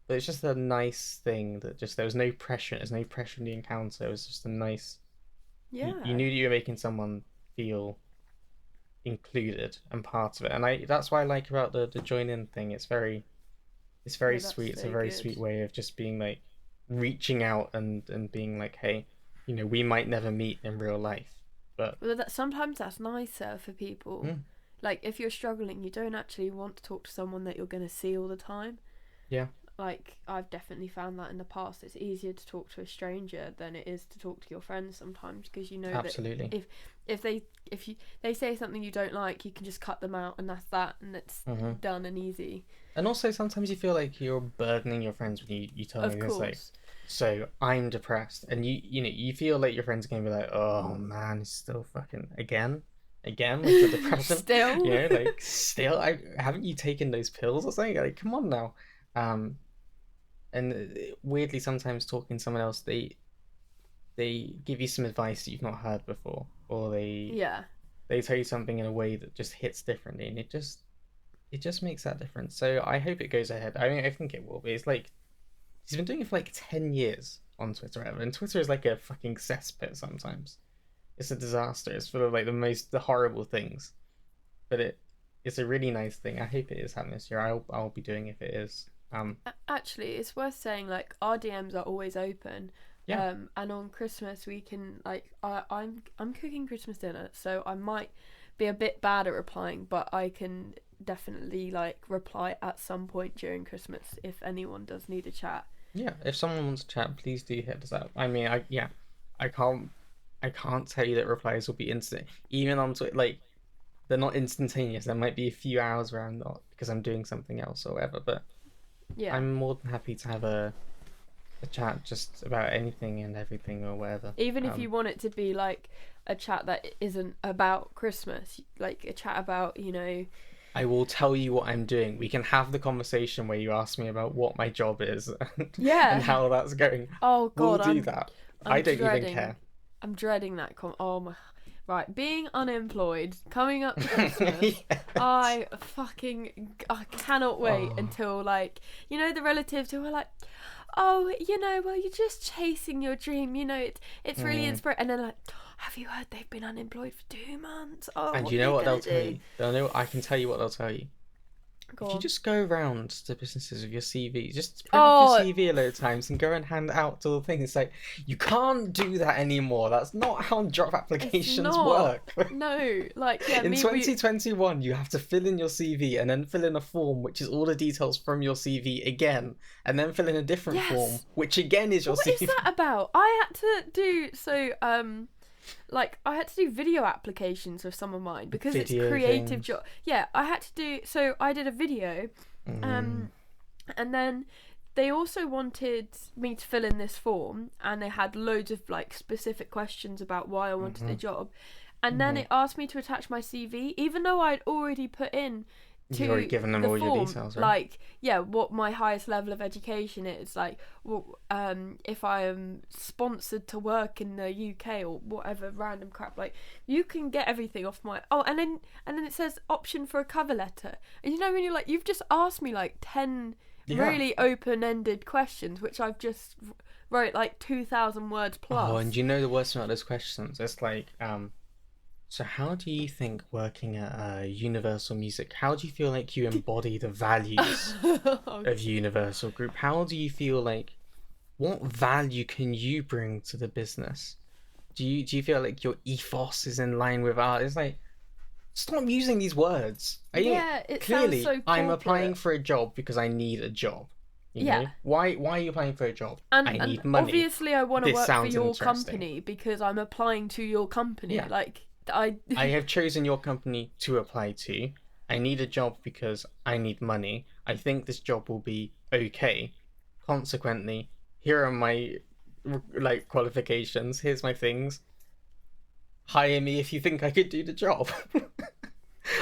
it's just a nice thing that just there was no pressure. There's no pressure in the encounter. It was just a nice. You yeah. knew that you were making someone feel included and part of it, and I that's what I like about the join in thing. It's very No, that's sweet. It's a so very good. sweet way of just being like reaching out and being like, hey, we might never meet in real life, but Well, sometimes that's nicer for people. mm, Like if you're struggling, you don't actually want to talk to someone that you're going to see all the time. yeah, Like I've definitely found that in the past. It's easier to talk to a stranger than it is to talk to your friends sometimes because you know that absolutely. if if they if you they say something you don't like, you can just cut them out and that's that and it's Hmm. done and easy. And also sometimes you feel like you're burdening your friends when you tell me Of this like course. so I'm depressed and you feel like your friends are gonna be like, oh man, it's still fucking again with the depression. Still. Like still I haven't you taken those pills or something? Like come on now. Um and weirdly sometimes talking to someone else they give you some advice that you've not heard before or Yeah. they tell you something in a way that just hits differently and it just makes that difference. So I hope it goes ahead. I mean, I think it will be. It's like he's been doing it for like 10 years on Twitter, ever, and Twitter is like a fucking cesspit sometimes. It's a disaster. It's full of like the horrible things, but it's a really nice thing. I hope it is happening this year. I'll be doing it if it is. Actually, it's worth saying like our DMs are always open. Yeah, And on Christmas we can like I'm cooking Christmas dinner, so I might be a bit bad at replying, but I can definitely like reply at some point during Christmas if anyone does need a chat. yeah. If someone wants to chat, please do hit us up. I mean, I can't I can't tell you that replies will be instant. Even on Twitter, like they're not instantaneous. There might be a few hours where I'm not because I'm doing something else or whatever. But Yeah. I'm more than happy to have a chat just about anything and everything or whatever. Even if you want it to be like a chat that isn't about Christmas, like a chat about, I will tell you what I'm doing. We can have the conversation where you ask me about what my job is and Yeah. how that's going. Oh We'll God, do that. I I'm don't even dreading care. I'm dreading that oh my right, being unemployed, coming up to Christmas. Yes. I cannot wait Oh. until like the relatives who are like, oh, well, you're just chasing your dream. It's really Mm. inspiring. And then like, have you heard they've been unemployed for 2 months? Oh, And what you are know they what gonna they'll tell do? you? They'll know. I can tell you what they'll tell you. Go If you on. just go around to businesses with your CV, just print off your Oh, CV a load of times and go and hand it out to all the things. It's like, you can't do that anymore. That's not how job it's applications not. work. No, like yeah, In me we 2021, you have to fill in your CV and then fill in a form which is all the details from your CV again, and then fill in a different form yes. which again is your What is that CV. about? I had to do so. Like I had to do video applications with some of mine because it's Video creative things. job. Yeah, I had to do. So I did a video, Mm, um, and then they also wanted me to fill in this form, and they had loads of like specific questions about why I wanted the hmm job, and then hmm it asked me to attach my CV, even though I'd already put in You've already to given them the all your form details, right? like yeah what my highest level of education is, like if I am sponsored to work in the UK or whatever random crap, like you can get everything off my and then it says option for a cover letter, and when you're like, you've just asked me like 10 Yeah. really open-ended questions which I've just wrote like 2,000 words Oh, and plus. you know the worst about those questions? It's like, so how do you think working at Universal Music, how do you feel like you embody the values of Universal Group? How do you feel like, what value can you bring to the business? Do you feel like your ethos is in line with art? It's like, stop using these words. Yeah, it sounds Clearly so I'm applying corporate. for a job because I need a job. You Yeah. know? Why are you applying for a job? I And need money. obviously I want to This work for sounds your interesting. company because I'm applying to your company. Yeah. Like I I have chosen your company to apply to. I need a job because I need money. I think this job will be okay. Consequently, here are my like qualifications. Here's my things. Hire me if you think I could do the job.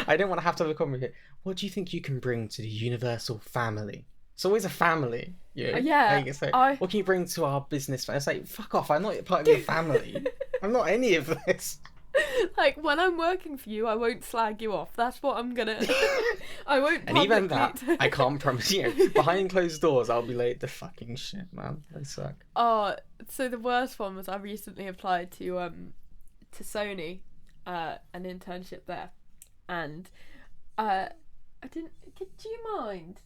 I don't want to have to have a conversation. What do you think you can bring to the Universal family? It's always a family, you know. yeah, Like it's like, I what can you bring to our business? It's like, fuck off! I'm not part of your family. I'm not any of this. like when I'm working for you, I won't slag you off. That's what I'm gonna. I won't And even publicly. that, I can't promise. You know, behind closed doors, I'll be like, the fucking shit, man. They suck. Oh, so the worst one was I recently applied to Sony, an internship there, and I didn't. Do you mind?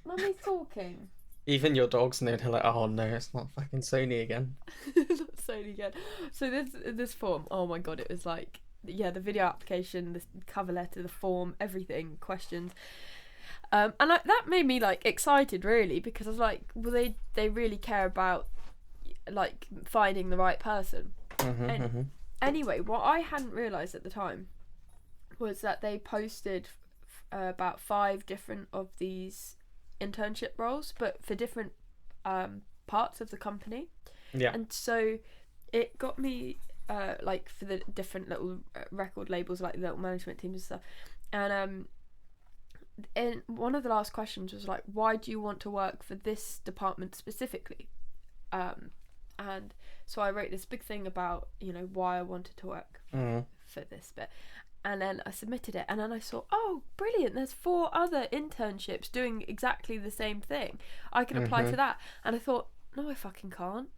Mummy's talking. Even your dogs know. They're like, oh no, it's not fucking Sony again. Not Sony again. So this form. Oh my god, it was like yeah, the video application, the cover letter, the form, everything, questions. That made me like excited really because I was like, well, they really care about like finding the right person. Mm-hmm, And mm-hmm. anyway, what I hadn't realised at the time was that they posted about 5 different of these internship roles, but for different parts of the company. Yeah. And so it got me like for the different little record labels, like little management teams and stuff. And in one of the last questions was like, why do you want to work for this department specifically? And so I wrote this big thing about why I wanted to work Mm. for this bit, and then I submitted it, and then I saw, oh brilliant, there's 4 other internships doing exactly the same thing, I can apply Mm-hmm. to that. And I thought, no, I fucking can't,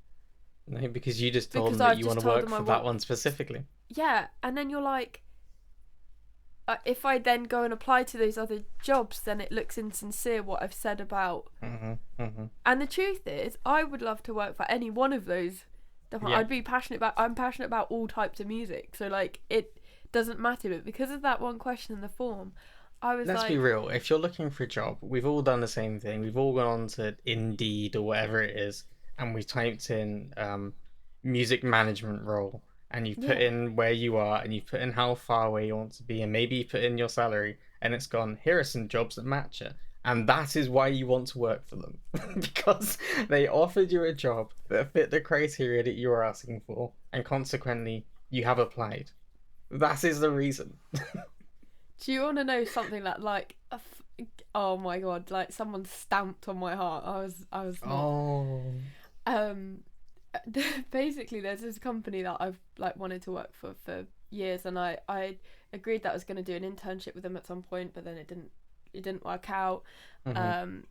No, because you just told because them that I've you just want to told work them I for that want. one specifically. Yeah, and then you're like, if I then go and apply to those other jobs, then it looks insincere what I've said about. Mm-hmm. Mm-hmm. And the truth is, I would love to work for any one of those. Yeah. I'd be passionate about. I'm passionate about all types of music, so like it doesn't matter. But because of that one question in the form, I was Let's be like, real. If you're looking for a job, we've all done the same thing. We've all gone on to Indeed or whatever it is, and we've typed in music management role, and you've put yeah, in where you are, and you've put in how far away you want to be, and maybe you put in your salary, and it's gone, here are some jobs that match it. And that is why you want to work for them. Because they offered you a job that fit the criteria that you were asking for, and consequently, you have applied. That is the reason. Do you want to know something that oh my god, like someone stamped on my heart. I was not. Oh. Um, basically, there's this company that I've like wanted to work for years, and I agreed that I was going to do an internship with them at some point, but then it didn't work out. Mhm. Um,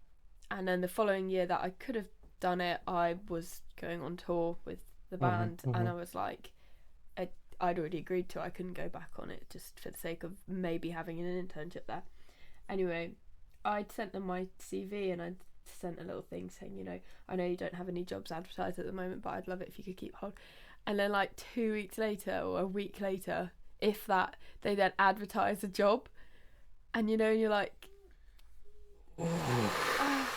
and then the following year that I could have done it, I was going on tour with the Mhm. band, and I Mhm. was like, I'd already agreed to. I couldn't go back on it just for the sake of maybe having an internship there. Anyway, I'd sent them my CV and I'd sent a little thing saying, I know you don't have any jobs advertised at the moment, but I'd love it if you could keep hold. And then like 2 weeks later or a week later, if that, they then advertise a job, and you're like, Ooh, oh,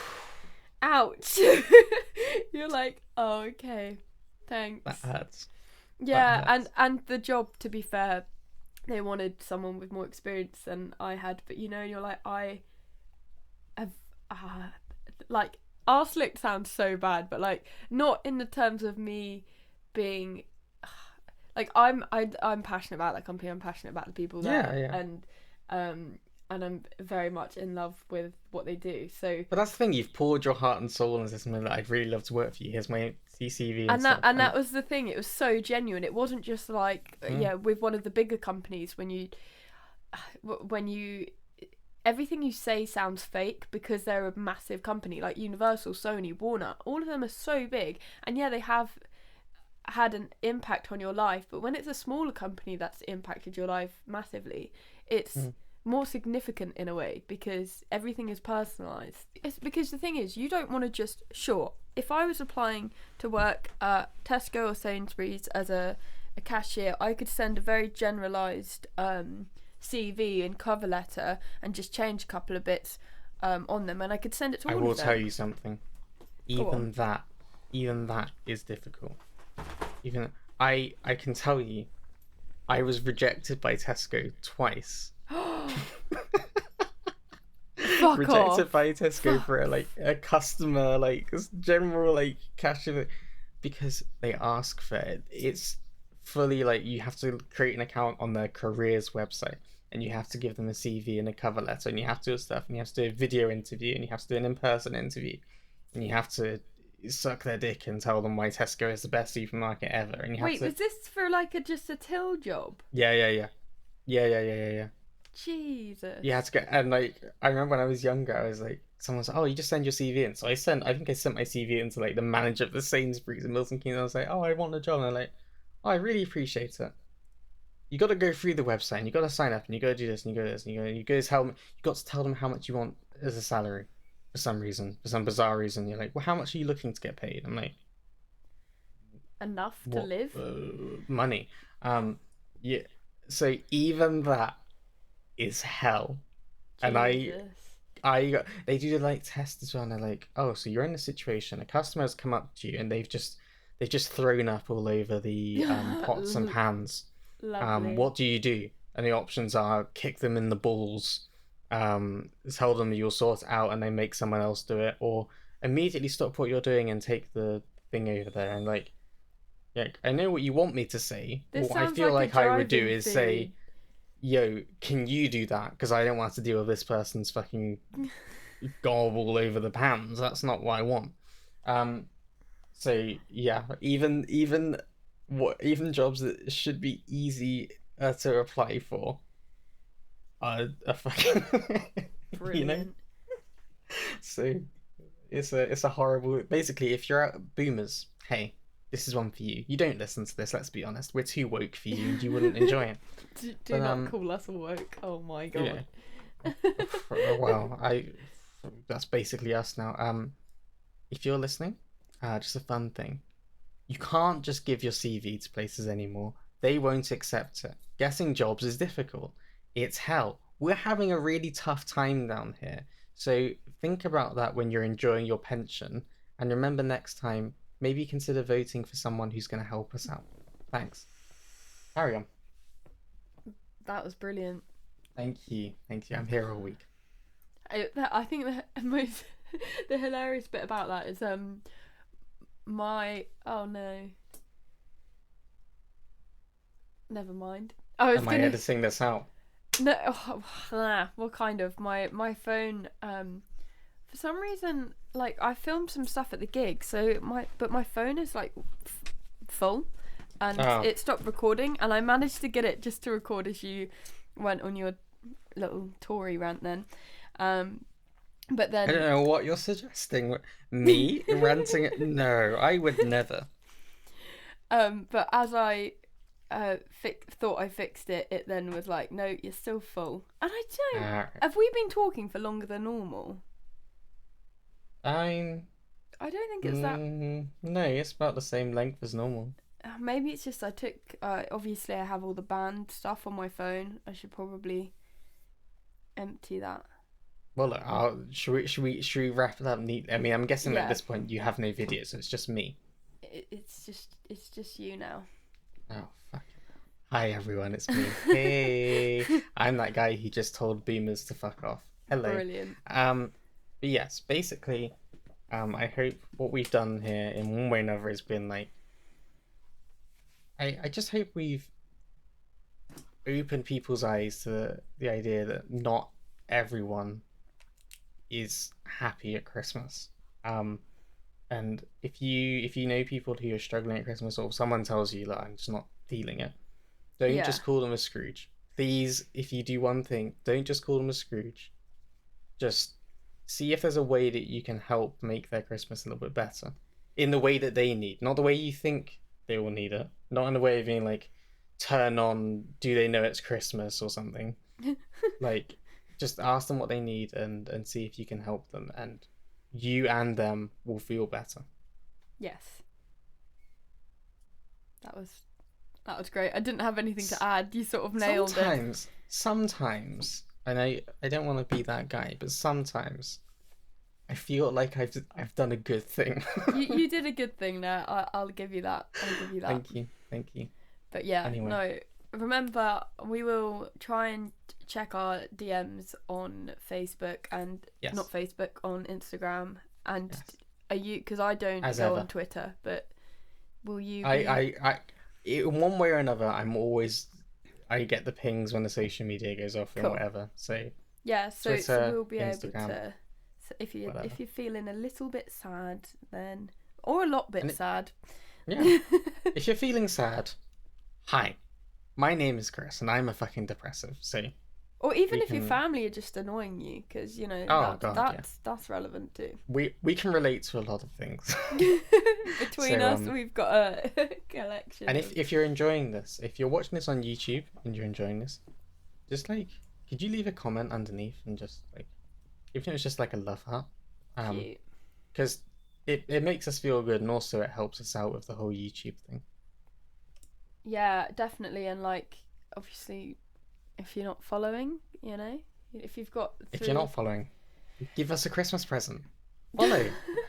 ouch. You're like, oh, okay, that thanks. hurts. That Yeah, and hurts. and the job, to be fair, they wanted someone with more experience than I had, but you're like, I have, like, arse licked sounds so bad, but like, not in the terms of me being, like, I'm passionate about that company, I'm passionate about the people Yeah, there, yeah. um, and I'm very much in love with what they do, so. But that's the thing. You've poured your heart and soul into something that I'd really love to work for you. Here's my CCV and And that stuff. and And that was the thing. It was so genuine. It wasn't just like, mm, yeah, with one of the bigger companies when you everything you say sounds fake because they're a massive company like Universal, Sony, Warner. All of them are so big, and yeah, they have had an impact on your life. But when it's a smaller company that's impacted your life massively, it's mm, more significant in a way because everything is personalized. It's because the thing is, you don't want to just, sure, if I was applying to work at Tesco or Sainsbury's as a cashier, I could send a very generalized CV and cover letter and just change a couple of bits on them, and I could send it to I all will of tell them. you something. Go on. Even that, even that is difficult. Even I can tell you, I was rejected by Tesco twice. Fuck Rejected off. by Tesco for Fuck. a customer general cash because they ask for it. It's fully like you have to create an account on their careers website, and you have to give them a CV and a cover letter, and you have to do stuff, and you have to do a video interview, and you have to do an in-person interview, and you have to suck their dick and tell them why Tesco is the best supermarket ever, and you have Wait, to was this for like just a till job? yeah, yeah, yeah, yeah, yeah, yeah, yeah, yeah. You had Jesus. to get, and like I remember when I was younger, I was like, someone was like, "Oh, you just send your CV in." So I think I sent my CV in to like the manager of the Sainsbury's in Milton Keynes. I was like, "Oh, I want a job," and they're like, "Oh, I really appreciate it. You got to go through the website, and you got to sign up, and you got to do this, and you got to do this, and you go tell them, you got to tell them how much you want as a salary, for some reason, for some bizarre reason. You're like, well, how much are you looking to get paid? I'm like, Enough to what live? money? Um, yeah. So even that is hell, and Jesus. they do the like test as well, and they're like, oh, so you're in a situation, a customer has come up to you, and they've just thrown up all over the pots and pans. Lovely. What do you do? And the options are kick them in the balls, tell them you'll sort it out, and then make someone else do it, or immediately stop what you're doing and take the thing over there. And like, yeah, I know what you want me to say. This What I sounds feel like a like I would do driving is say, theory. yo, can you do that? Because I don't want to deal with this person's fucking gob all over the pans. That's not what I want. Um, so yeah, even jobs that should be easy to apply for are fucking you know. Brilliant. So it's a horrible. Basically, if you're at boomers, hey, this is one for you. You don't listen to this. Let's be honest. We're too woke for you, and you wouldn't enjoy it. Do But not call us woke. Oh my you know, god. well, I that's basically us now. If you're listening, just a fun thing. You can't just give your CV to places anymore. They won't accept it. Getting jobs is difficult. It's hell. We're having a really tough time down here. So think about that when you're enjoying your pension. And remember next time, maybe consider voting for someone who's going to help us out. Thanks. Carry on. That was brilliant. Thank you. Thank you. I'm here all week. I think the most the hilarious bit about that is my, oh no, never mind. I was Am I gonna editing this out? No, well, kind of. My phone. For some reason, like I filmed some stuff at the gig, so my phone is like full, and Oh, it stopped recording, and I managed to get it just to record as you went on your little Tory rant then. But I don't then, know what you're suggesting. Me ranting? No, I would never. but as I thought I fixed it, it then was like, no, you're still full. And I don't. Uh, Have we been talking for longer than normal? I'm. I don't think it's that. No, it's about the same length as normal. Maybe it's just I took. Obviously, I have all the band stuff on my phone. I should probably empty that. Well, look, should we wrap it up neatly? I mean, I'm guessing at Yeah, this point you have no video, so it's just me. it's just you now. Oh, fuck. Hi, everyone, it's me. Hey, I'm that guy who just told boomers to fuck off. Hello. Brilliant. But yes, basically, I hope what we've done here in one way or another has been like, I just hope we've opened people's eyes to the idea that not everyone is happy at Christmas. And if you know people who are struggling at Christmas, or someone tells you that I'm just not feeling it, don't Yeah. just call them a Scrooge. Please, if you do one thing, don't just call them a Scrooge. Just see if there's a way that you can help make their Christmas a little bit better. In the way that they need, not the way you think they will need it. Not in the way of being like, turn on, do they know it's Christmas or something. Like, just ask them what they need and see if you can help them. And you and them will feel better. Yes. That was great. I didn't have anything to add. You sort of nailed it. Sometimes, and I don't want to be that guy, but sometimes I feel like I've done a good thing. You did a good thing there. I'll give you that. I'll give you that. Thank you. But yeah, Anyway. no. Remember, we will try and check our DMs on Facebook and Yes. not Facebook, on Instagram. And Yes. are you? Because I don't As go ever. on Twitter, but will you? In one way or another, I get the pings when the social media goes off and Cool. whatever. So Yeah, so Twitter, we'll be able Instagram, to. So if whatever. you're feeling a little bit sad, then or a lot bit And sad. yeah, if you're feeling sad, hi, my name is Chris, and I'm a fucking depressive. So Or even we if your can- family are just annoying you, because you know Oh, God, yeah. that's relevant too. we can relate to a lot of things. Between So, us, we've got a collection. And of- if you're enjoying this, if you're watching this on YouTube and you're enjoying this, just like, could you leave a comment underneath and just like, even if it's just like a love heart, Cute. because it makes us feel good and also it helps us out with the whole YouTube thing. Yeah, definitely, and like obviously, if you're not following, you know, if you've got. If you're not following, give us a Christmas present. Follow.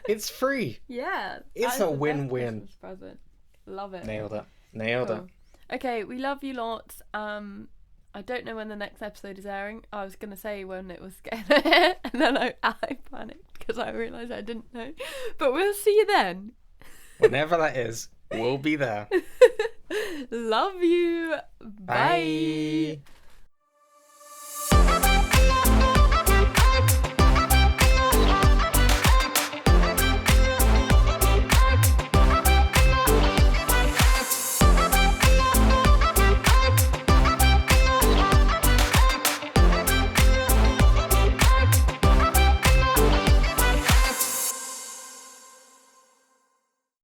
It's free. Yeah, It's that is a the best win-win. Christmas present. Love it. Nailed it. Cool. Okay, we love you lots. I don't know when the next episode is airing. I was gonna say when it was getting aired, and then I panicked because I realised I didn't know. But we'll see you then. Whenever that is, we'll be there. Love you. Bye. Bye.